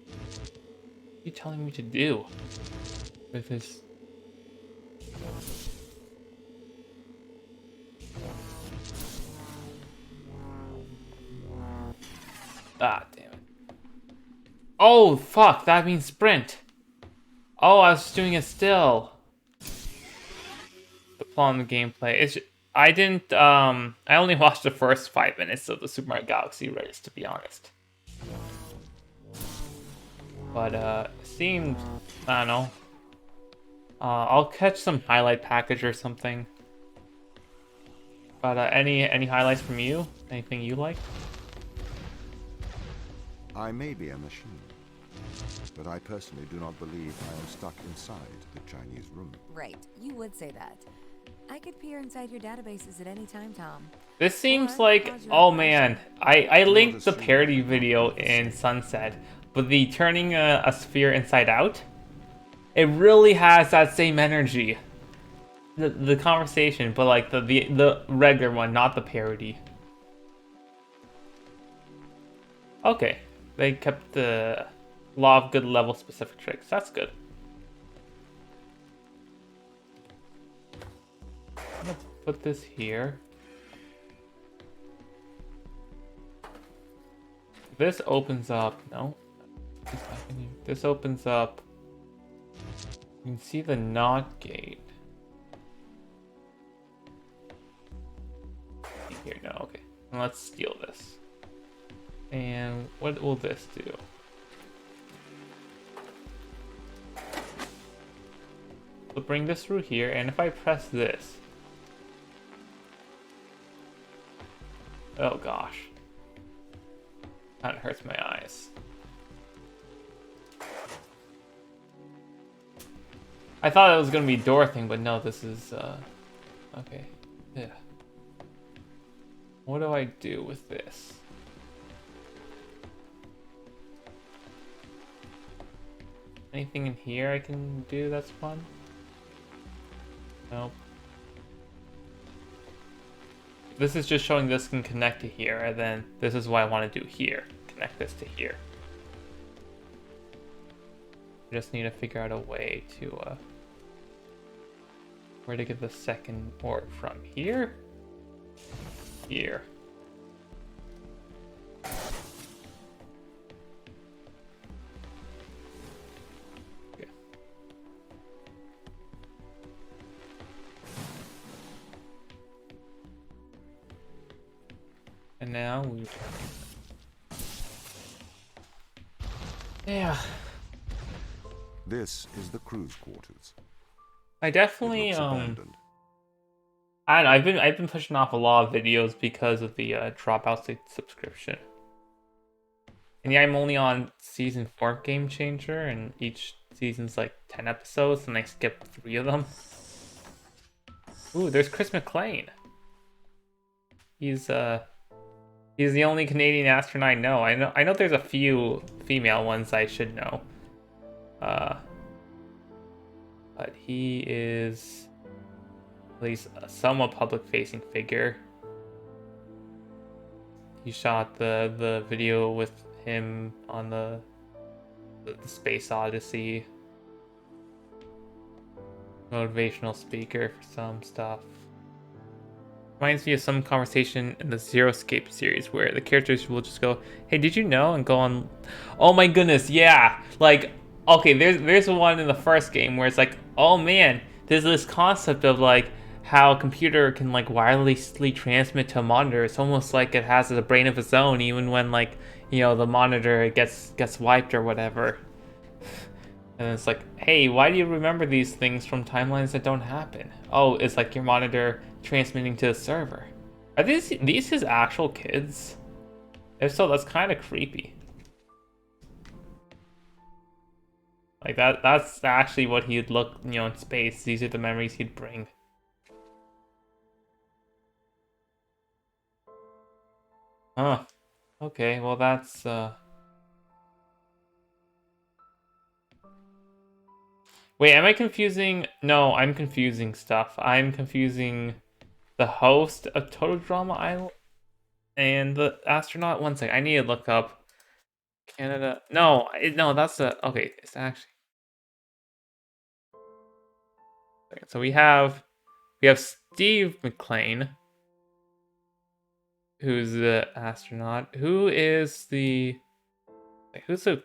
What are you telling me to do? With this... Ah, damn it. Oh, fuck, that means sprint. Oh, I was just doing it still. The plot on the gameplay. I didn't, I only watched the first 5 minutes of the Super Mario Galaxy race, to be honest. But, it seemed, I don't know. I'll catch some highlight package or something. But, any highlights from you? Anything you like? I may be a machine, but I personally do not believe I am stuck inside the Chinese room. Right, you would say that. I could peer inside your databases at any time, Tom. This seems Or like, cause your oh operation. man, I linked the parody video in Sunset, but the turning a sphere inside out, it really has that same energy. The conversation, but like the regular one, not the parody. Okay, they kept the law of good level specific tricks. That's good. I'm gonna put this here. This opens up. No, this opens up. You can see the NOT gate. Here, no, okay. And let's steal this. And what will this do? So bring this through here, and if I press this... Oh gosh. That hurts my eyes. I thought it was gonna be door thing, but no, this is, okay. Yeah. What do I do with this? Anything in here I can do that's fun? Nope. This is just showing this can connect to here, and then this is what I want to do here. Connect this to here. I just need to figure out a way to, where to get the second port from. Here? Here. Okay. And now we... Yeah. This is the crew's quarters. I It definitely, looks abandoned. I don't know, I've been pushing off a lot of videos because of the dropout subscription. And yeah, I'm only on season 4 Game Changer, and each season's like 10 episodes, and I skipped 3 of them. Ooh, there's Chris McLean. He's the only Canadian astronaut I know. I know there's a few female ones I should know. But he is at least a somewhat public-facing figure. He shot the video with him on the Space Odyssey. Motivational speaker for some stuff. Reminds me of some conversation in the Zero Escape series where the characters will just go, "Hey, did you know?" and go on. Oh my goodness, yeah. Like, okay, there's one in the first game where it's like, oh man, there's this concept of like how a computer can like wirelessly transmit to a monitor. It's almost like it has a brain of its own, even when like, you know, the monitor gets wiped or whatever. And it's like, hey, why do you remember these things from timelines that don't happen? Oh, it's like your monitor transmitting to the server. Are these his actual kids? If so, that's kind of creepy. Like that's actually what he'd look, in space. These are the memories he'd bring. Huh. Okay, well that's Wait, am I confusing? No, I'm confusing stuff. I'm confusing the host of Total Drama Island and the astronaut. One second, I need to look up Canada. No, no, that's the okay. It's actually so we have Steve McLean, who's the astronaut. Who's the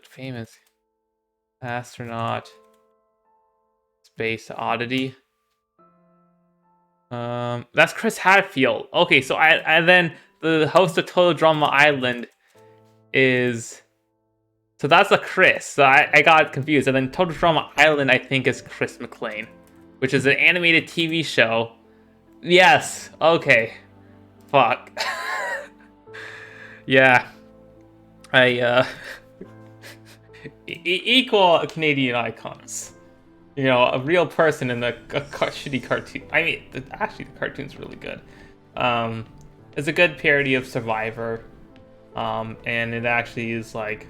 famous astronaut space oddity? That's Chris Hadfield. Okay, so and then the host of Total Drama Island is so that's a Chris. So I got confused. And then Total Drama Island I think is Chris McLean, which is an animated TV show. Yes. Okay. Fuck. Yeah. I equal Canadian icons. A real person in a shitty cartoon. I mean, actually, the cartoon's really good. It's a good parody of Survivor, and it actually is like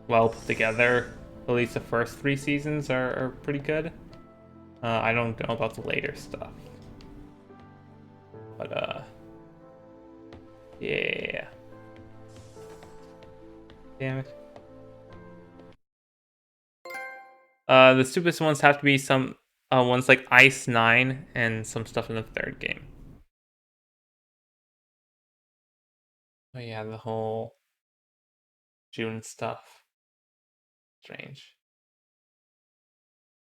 well put together. At least the first 3 seasons are pretty good. I don't know about the later stuff, but yeah. Damn it. The stupidest ones have to be some ones like Ice 9 and some stuff in the third game. Oh yeah, the whole June stuff. Strange.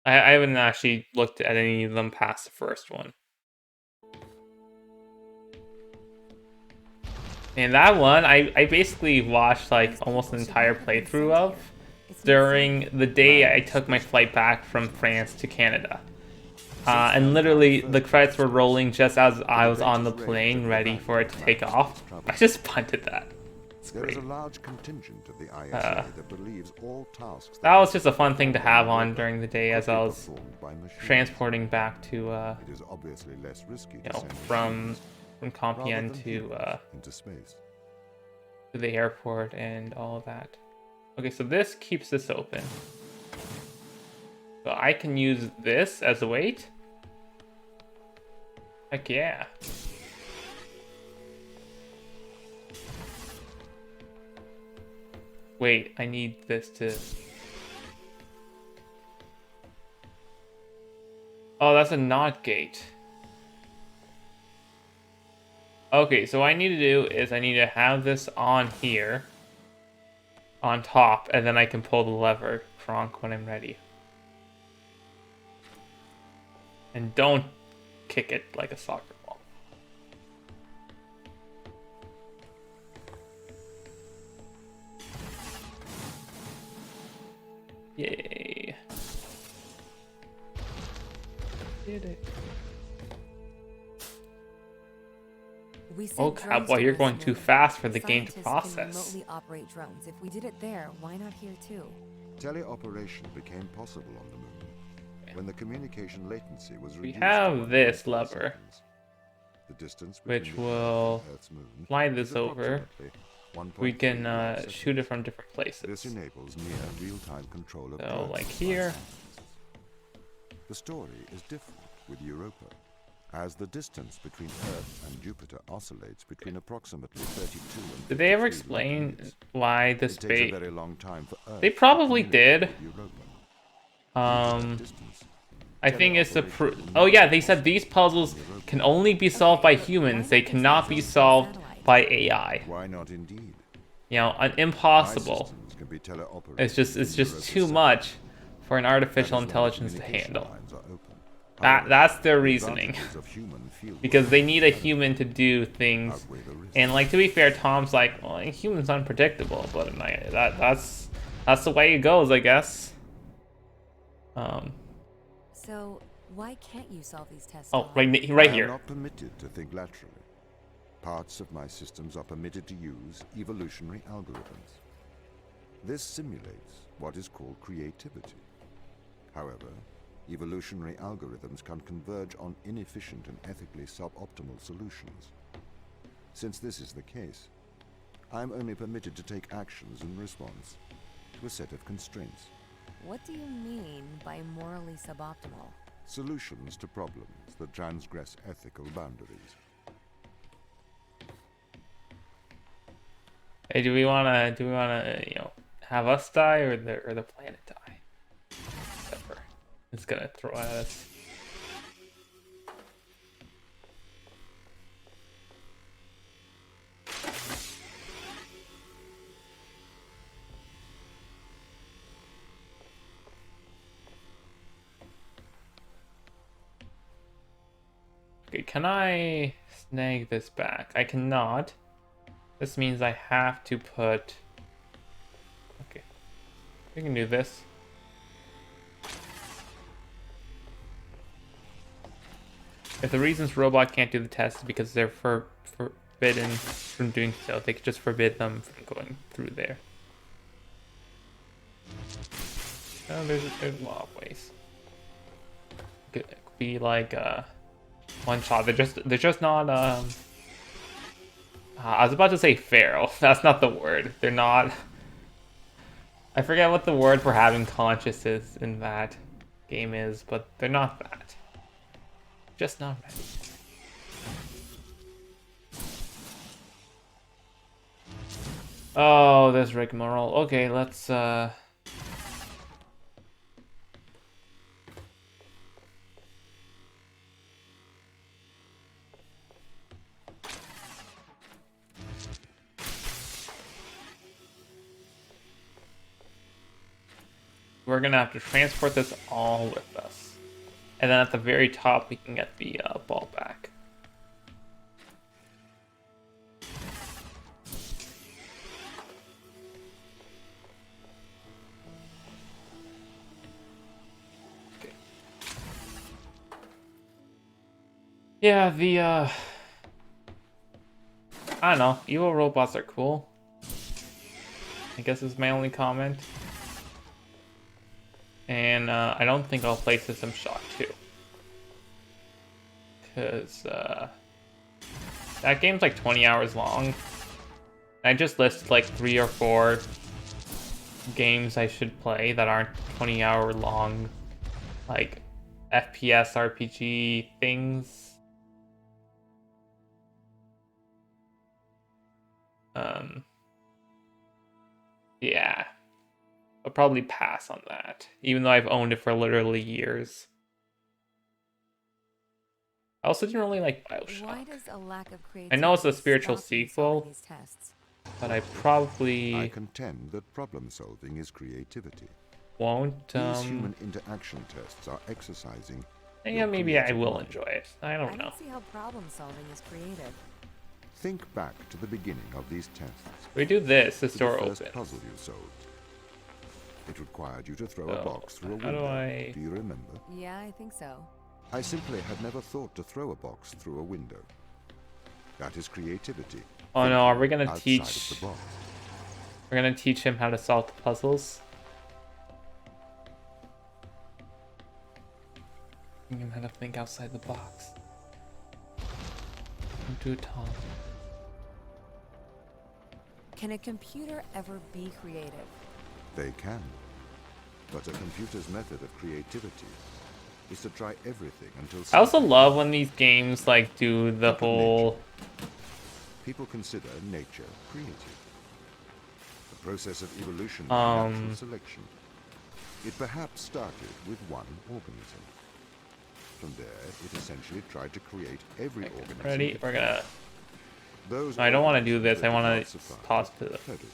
I haven't actually looked at any of them past the first one. And that one, I basically watched like almost an entire playthrough of during the day I took my flight back from France to Canada. And literally, the credits were rolling just as I was on the plane, ready for it to take off. I just punted that. It's There is great. a large contingent of the ISA that believes all tasks That was just a fun thing to have on during the day as I was performed by machines. transporting back to, It is obviously less risky to send from machines rather Compiègne than to humans into space. the airport and all that. Okay, so this keeps this open. So I can use this as a weight. Heck yeah. Wait, I need this to... Oh, that's a NOT gate. Okay, so what I need to do is I need to have this on here. On top, and then I can pull the lever, Kronk, when I'm ready. And don't kick it like a soccer ball. Yay. Did it. Oh, cowboy, you're going too fast for the game to process. Can remotely operate drones. If we did it there, why not here too? Teleoperation became possible on the moon when the communication latency was We reduced. have this lever, the distance which between the will Earth and Earth's moon fly this is over. approximately We 1.3 can seconds. shoot it from different This places. enables near real-time control of So, Earth like by here. scientists. The story is different with Europa, as the distance between Earth and Jupiter oscillates between approximately 32 and Did they ever 53 explain light-years. why this It takes a bait? very long time for Earth They to probably communicate did. with Europa. Due to that distance, I think it's the teleoperation oh will yeah, not they said possible these puzzles on Europa. can only be solved by humans. They cannot be solved by AI. Why not indeed? Impossible. My systems can be teleoperated It's just in too Europa's much satellite. for an That artificial is why intelligence to communication handle. lines are open. That's their the reasoning. advantages of human field Because work they need a and human to do things. outweigh the risks. And like to be fair, Tom's like, well, a human's unpredictable, but that's the way it goes, I guess. So, why can't you solve these tests? Oh, Todd? right I am here. not permitted to think laterally. Parts of my systems are permitted to use evolutionary algorithms. This simulates what is called creativity. However, evolutionary algorithms can converge on inefficient and ethically suboptimal solutions. Since this is the case, I am only permitted to take actions in response to a set of constraints. What do you mean by morally suboptimal? Solutions to problems that transgress ethical boundaries. Hey, do we wanna, have us die or the planet die? Whatever. It's gonna throw at us. Okay, can I snag this back? I cannot. This means I have to put... Okay. We can do this. If the reasons robot can't do the test is because they're forbidden from doing so, they could just forbid them from going through there. Oh, there's a lot of ways. It could be like one shot. They're just not I was about to say feral. That's not the word. They're not. I forget what the word for having consciousness in that game is, but they're not that. Just not ready. Oh, there's rigmarole. Okay, let's we're gonna have to transport this all with us. And then at the very top, we can get the ball back. Okay. Yeah, I don't know. Evil robots are cool. I guess is my only comment. And I don't think I'll play System Shock 2. Because that game's like 20 hours long. I just listed like 3 or 4 games I should play that aren't 20-hour long, like FPS RPG things. Yeah. I'll probably pass on that, even though I've owned it for literally years. I also didn't really like Bioshock. Why does a lack of I know it's a creativity spiritual stop you solving sequel, these tests? but I probably I contend that problem solving is creativity. won't. These human interaction tests are exercising. Yeah, your maybe I creative will mind. Oh, enjoy it. I don't know. don't see how problem solving is creative. Think back to the beginning of these tests. We do this. This To door the first opens. puzzle you solved. It required you to throw So, a box through a how do window. I- Do you remember? Yeah, I think so. I simply had never thought to throw a box through a window. That is creativity. Oh no, are we Thinking gonna outside teach? of the box. We're gonna teach him how to solve the puzzles. Teaching him how to think outside the box. Don't do it, Tom. Can a computer ever be creative? They can. But a computer's method of creativity is to try everything until I also something- love when these games like do the whole. People consider nature creative. The process of evolution by natural selection. It perhaps started with one organism. From there, it essentially tried to create every organism. Ready? We're gonna. Those I don't want to do organisms this. I that want did to not survive pause to the. perished.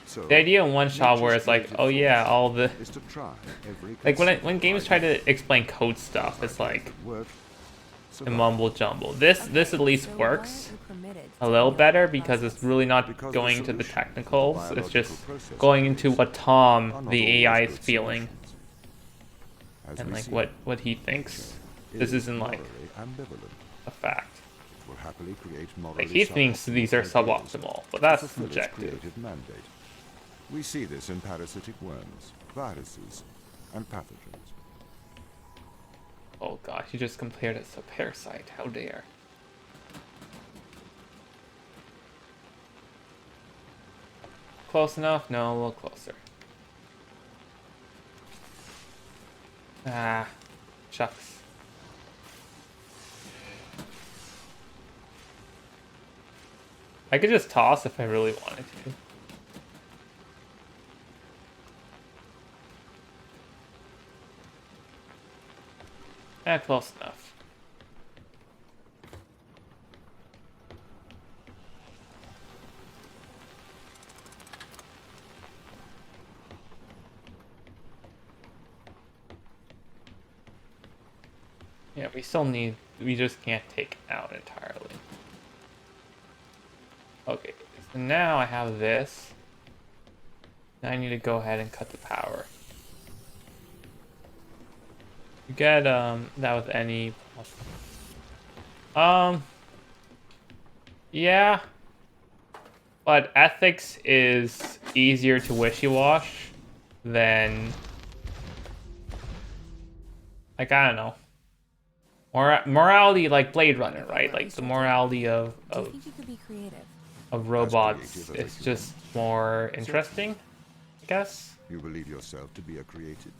So, The idea in one shot where nature's it's like, creative oh yeah, force all the is to try every like when conceivable games idea. try to explain code stuff, it's like That work, a survive. mumble jumble. This at least So why works aren't you permitted a to little know better the because it's process? really not Because going the into the solution technicals. to the It's just biological process going of into creation what Tom, are not the always AI, good is feeling solutions. As and we like see, what he thinks. nature This is isn't like morally ambivalent. a fact. It will happily create morally Like he thinks suboptimal these are ideas suboptimal, but to that's fulfill its subjective. creative mandate. We see this in parasitic worms, viruses, and pathogens. Oh gosh, you just compared it to a parasite. How dare. Close enough? No, a little closer. Ah, shucks. I could just toss if I really wanted to. Close enough. Yeah, we just can't take it out entirely. Okay, so now I have this. Now I need to go ahead and cut the power. You get that with any yeah, but ethics is easier to wishy-wash than, like, I don't know, morality, like Blade Runner, right? Like the morality Do you think you could be creative? of As robots creative as is a just more interesting, I guess, You believe yourself to be a creative.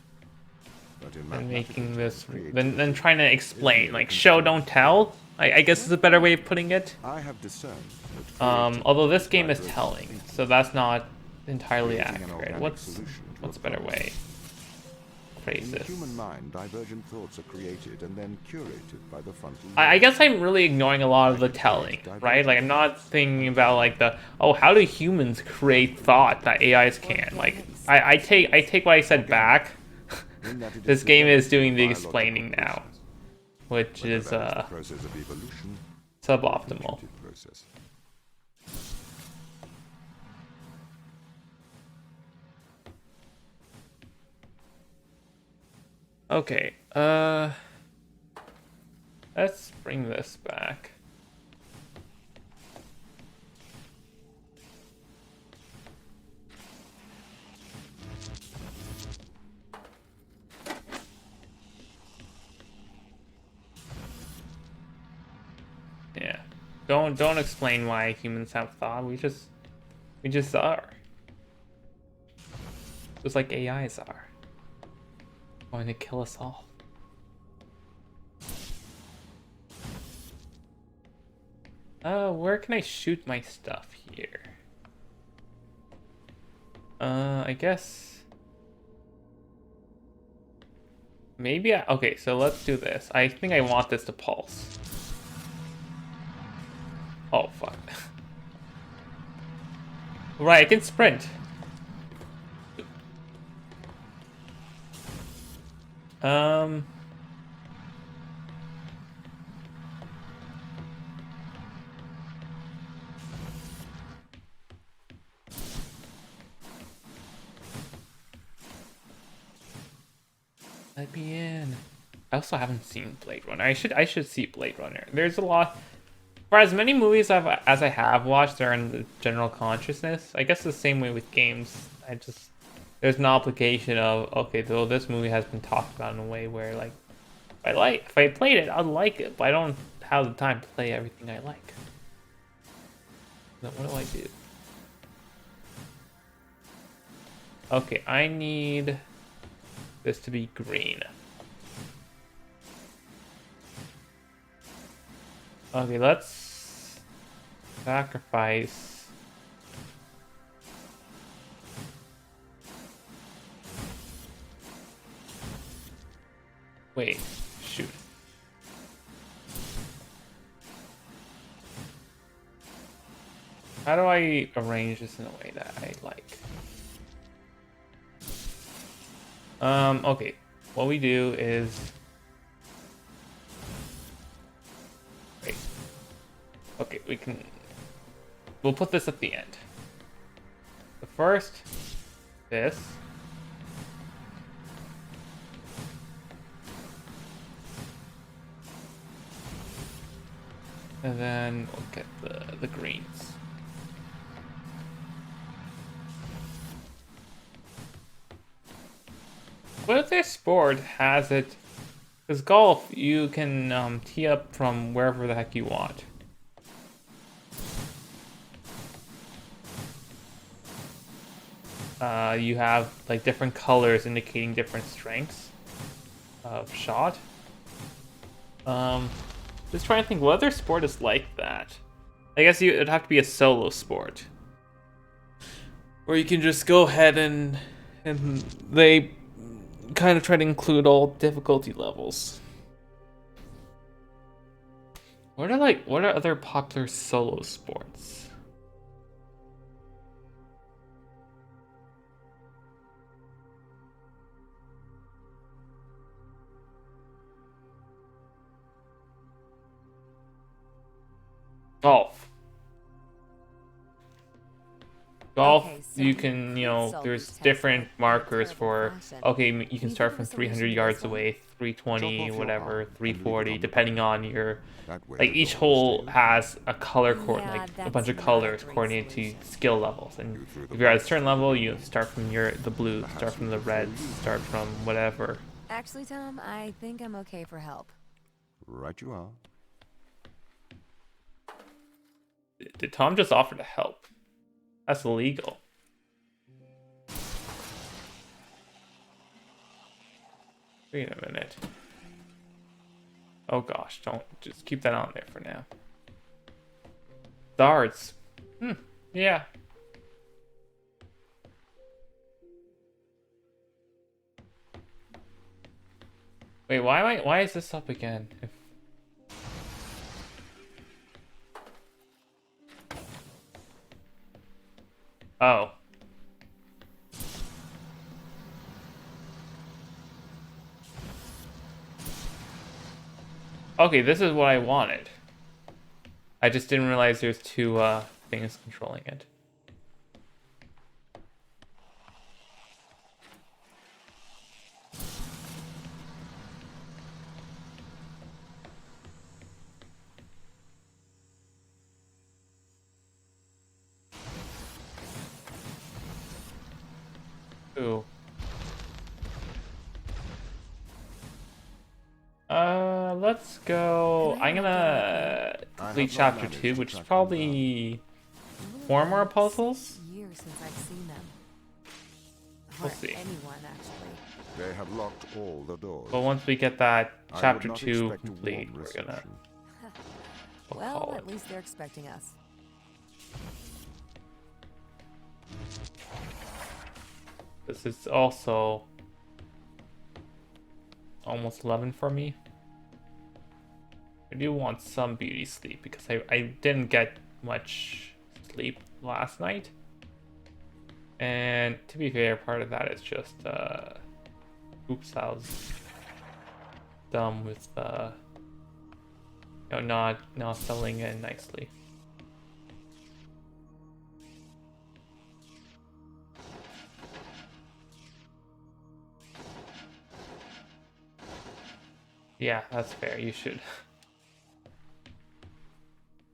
But in than mathematical making terms, this creativity than trying to is explain, merely like show don't tell. I guess is a better way of putting it. I have discerned that creativity Although this game is diverges telling, thinking. so that's not entirely Creating an accurate. organic solution to What's a a better problem. way to phrase In the this? human mind, divergent thoughts are created and then curated by the frontal I lobe. guess I'm really ignoring a lot of the telling, right? Like I'm not thinking about like the, oh, how do humans create thought that AIs can? Like I take what I said back. In that it This game is developed through doing the biological explaining now, process, which whether is that is the process of evolution or a suboptimal. computed process. Okay, let's bring this back. Yeah. Don't explain why humans have thought. We just are. Just like AIs are. Going to kill us all. Where can I shoot my stuff here? I guess maybe okay, so let's do this. I think I want this to pulse. Oh fuck. Right, I can sprint. Um Let me in. I also haven't seen Blade Runner. I should see Blade Runner. There's a lot. For as many movies as I have watched, they're in the general consciousness. I guess the same way with games. There's an obligation of, okay, though this movie has been talked about in a way where, like, if I played it, I'd like it, but I don't have the time to play everything I like. Then what do I do? Okay, I need this to be green. Okay, let's sacrifice. Wait, shoot. How do I arrange this in a way that I like? Okay. What we do is... Wait. Okay, we'll put this at the end. The first, this. And then we'll get the greens. But this sport has it. Because golf, you can tee up from wherever the heck you want. You have like different colors indicating different strengths of shot. Just trying to think what other sport is like that. I guess it'd have to be a solo sport. Where you can just go ahead and they kind of try to include all difficulty levels. What are other popular solo sports? Golf. Golf, Okay, so you can, solve there's these tests different in a markers terrible for, fashion. okay, you Can can you start think of from a 300 solution to yards this one? away, Chop 320, off your whatever, arm and leave it 340, on the depending ground. on your, That way like the each door will stay hole open. has a color Yeah, like a that's bunch of not a colors great coordinated solution. to skill levels. And You threw the if you're at a box certain through the level, you window. start from the blues, start Perhaps from you the prefer reds, you start from whatever. Actually, Tom, I think I'm okay for help. Right you are. Did Tom just offer to help? That's illegal. Wait a minute. Oh gosh, don't just keep that on there for now. Darts. Yeah. Wait, why is this up again? Oh. Okay, this is what I wanted. I just didn't realize there's two things controlling it. Ooh. Let's go. Can I I'm help you gonna I complete have not chapter managed 2, to which is track them probably It will have 4 been more like puzzles. 6 years since I've seen them. We'll Or see. anyone, actually. They have locked all the doors. But once we get that I would chapter not 2 expect a complete, warm we're gonna reception. we'll Well, call at it. least they're expecting us. This is also almost 11 for me. I do want some beauty sleep because I didn't get much sleep last night. And to be fair, part of that is just oops, I was dumb with not settling in nicely. Yeah, that's fair. You should.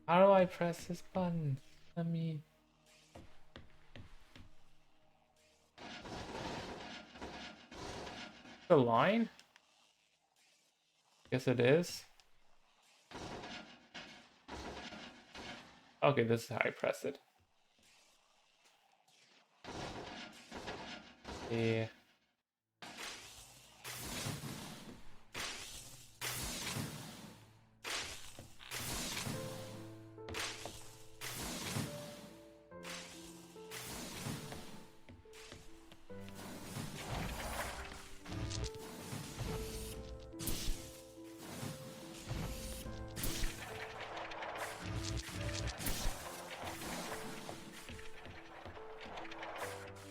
How do I press this button? Let me. The line? Guess it is. Okay, this is how I press it. Yeah.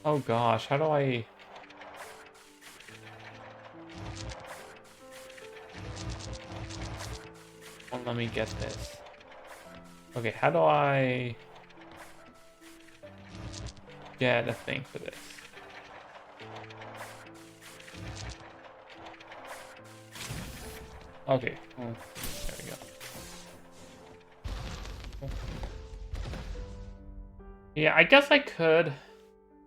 Oh gosh, how do I... Well, let me get this. Okay, how do I get a thing for this? Okay, there we go. Yeah, I guess I could.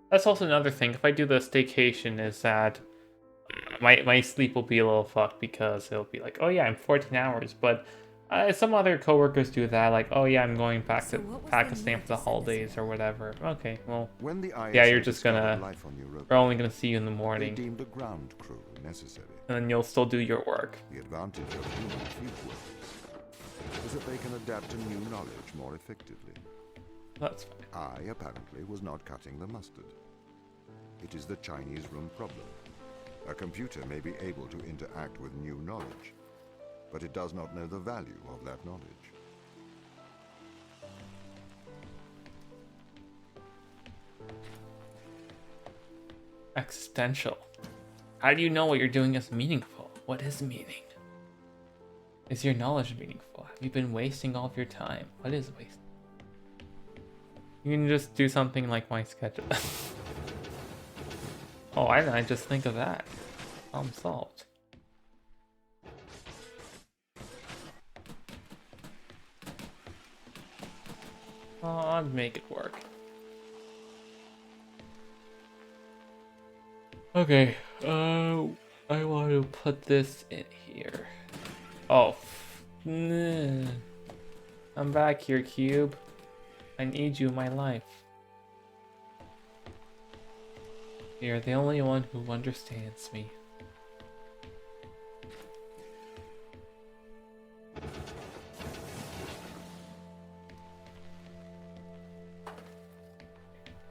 That's also another thing. If I do the staycation, is that my sleep will be a little fucked because it'll be like, oh yeah, I'm 14 hours, but some other coworkers do that, like, oh yeah, I'm going back So to what was the Pakistan need for to the send us holidays here? or whatever. Okay, well, When the yeah, ISA you're just discovered gonna, life on Europa, we're only gonna see you in the they morning, deemed a ground crew necessary. and then you'll still do your work. The advantage of human field workers is that they can adapt to new knowledge more effectively. That's fine. I, apparently, was not cutting the mustard. It is the Chinese room problem. A computer may be able to interact with new knowledge, but it does not know the value of that knowledge. Existential. How do you know what you're doing is meaningful? What is meaning? Is your knowledge meaningful? Have you been wasting all of your time? What is wasting? You can just do something like my sketch. Oh, I just think of that. Problem solved. Oh, I'll make it work. Okay, I want to put this in here. Oh, nah. I'm back here, Cube. I need you in my life. You're the only one who understands me.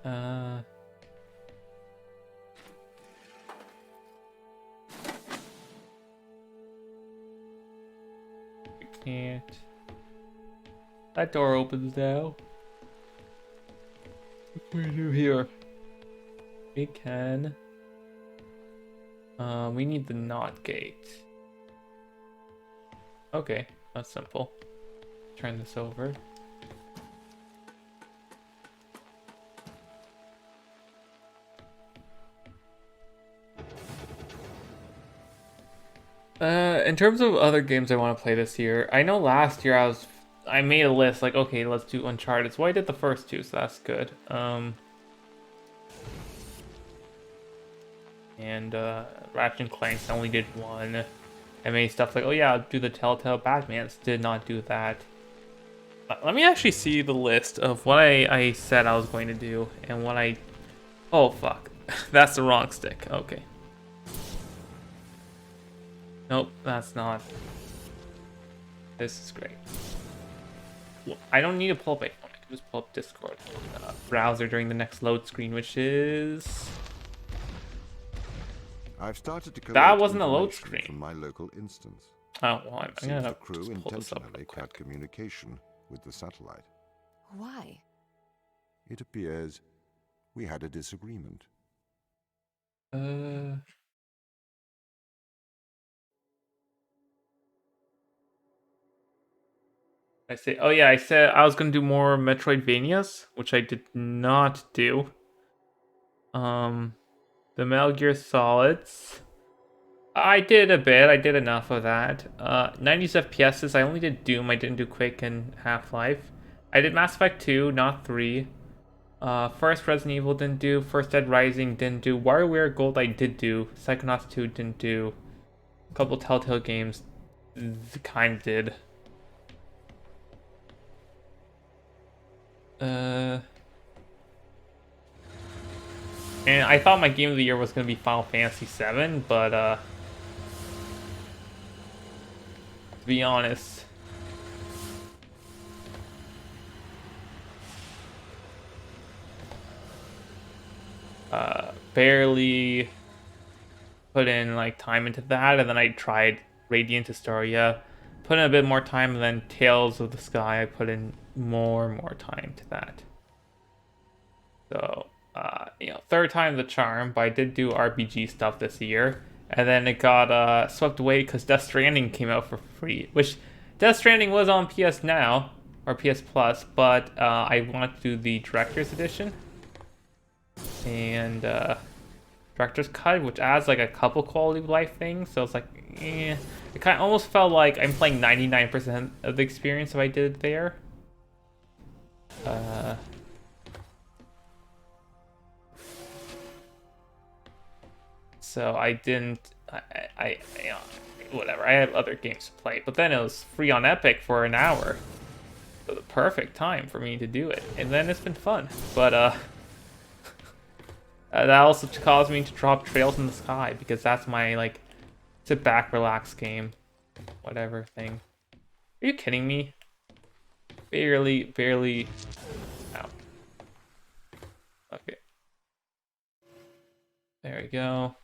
Uh... We can't. That door opens now. What do we do here? We can. We need the NOT gate. Okay, that's simple. Turn this over. In terms of other games I want to play this year, I know last year I made a list like, okay, let's do Uncharted. So I did the first two, so that's good. And Ratchet and Clank only did one. I made stuff like, oh yeah, I'll do the Telltale Batmans. Did not do that. Let me actually see the list of what I said I was going to do and what I... Oh, fuck. That's the wrong stick. Okay. Nope, that's not. This is great. Well, I don't need to pull up my phone. I can just pull up Discord browser during the next load screen, which is... I've started to collect That wasn't a load information screen. from my local instance. Oh, well, I'm Seems gonna the just crew pull this up intentionally real cut quick. communication with the satellite. Why? It appears we had a disagreement. I say, oh yeah, I said I was gonna do more Metroidvanias, which I did not do. The Metal Gear Solids, I did a bit. I did enough of that. 90s FPSs. I only did Doom. I didn't do Quake and Half-Life. I did Mass Effect 2, not 3. First Resident Evil didn't do. First Dead Rising didn't do. WarioWare Gold I did do. Psychonauts 2 didn't do. A couple Telltale games kind of did. And I thought my game of the year was going to be Final Fantasy 7, but to be honest, barely put in like time into that, and then I tried Radiant Historia, put in a bit more time, and then Tales of the Sky, I put in more time to that. So, third time the charm, but I did do RPG stuff this year. And then it got swept away because Death Stranding came out for free. Which, Death Stranding was on PS Now, or PS Plus, but I wanted to do the Director's Edition. And Director's Cut, which adds like a couple quality of life things. So it's like, eh. It kind of almost felt like I'm playing 99% of the experience if I did it there. So I didn't you know, whatever. I have other games to play, but then it was free on Epic for an hour. So the perfect time for me to do it, and then it's been fun. But that also caused me to drop Trails in the Sky because that's my like sit back, relax game, whatever thing. Are you kidding me? Barely. Ow. Okay. There we go.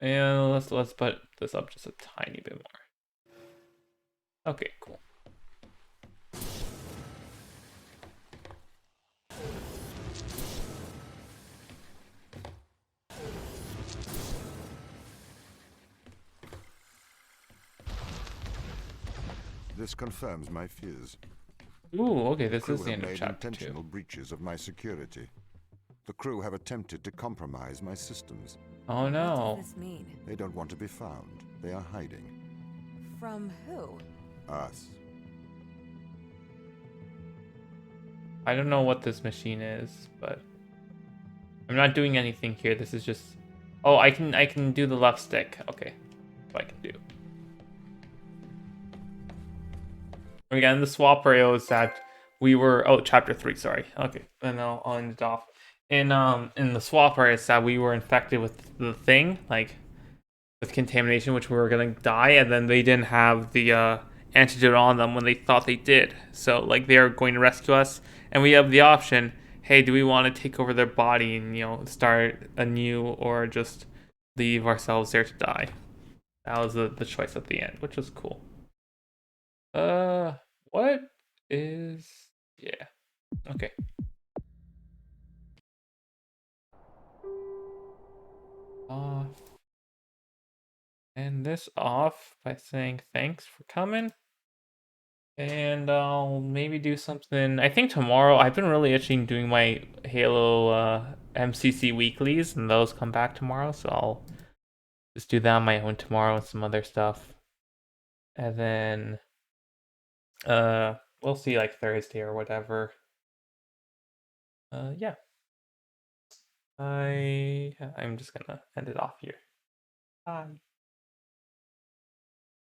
And let's put this up just a tiny bit more. Okay, cool. This confirms my fears. Ooh, okay, this Crew is the have end of made chapter intentional 2. breaches of my security. The crew have attempted to compromise my systems. Oh What no. does this mean? They don't want to be found. They are hiding. From who? Us. I don't know what this machine is, but I'm not doing anything here. This is just... Oh, I can do the left stick. Okay. What I can do. Again, the swap rail is that we were... Oh, chapter 3, sorry. Okay, then I'll end it off. In the swap rail is that we were infected with the thing, like, with contamination, which we were gonna die, and then they didn't have the antidote on them when they thought they did. So, like, they are going to rescue us, and we have the option, hey, do we want to take over their body and, start anew, or just leave ourselves there to die? That was the choice at the end, which was cool. What is... Yeah, okay. Off. And this off by saying thanks for coming. And I'll maybe do something. I think tomorrow, I've been really itching doing my Halo MCC weeklies, and those come back tomorrow. So I'll just do that on my own tomorrow and some other stuff. And then we'll see like Thursday or whatever. Yeah. I'm just gonna end it off here. Bye.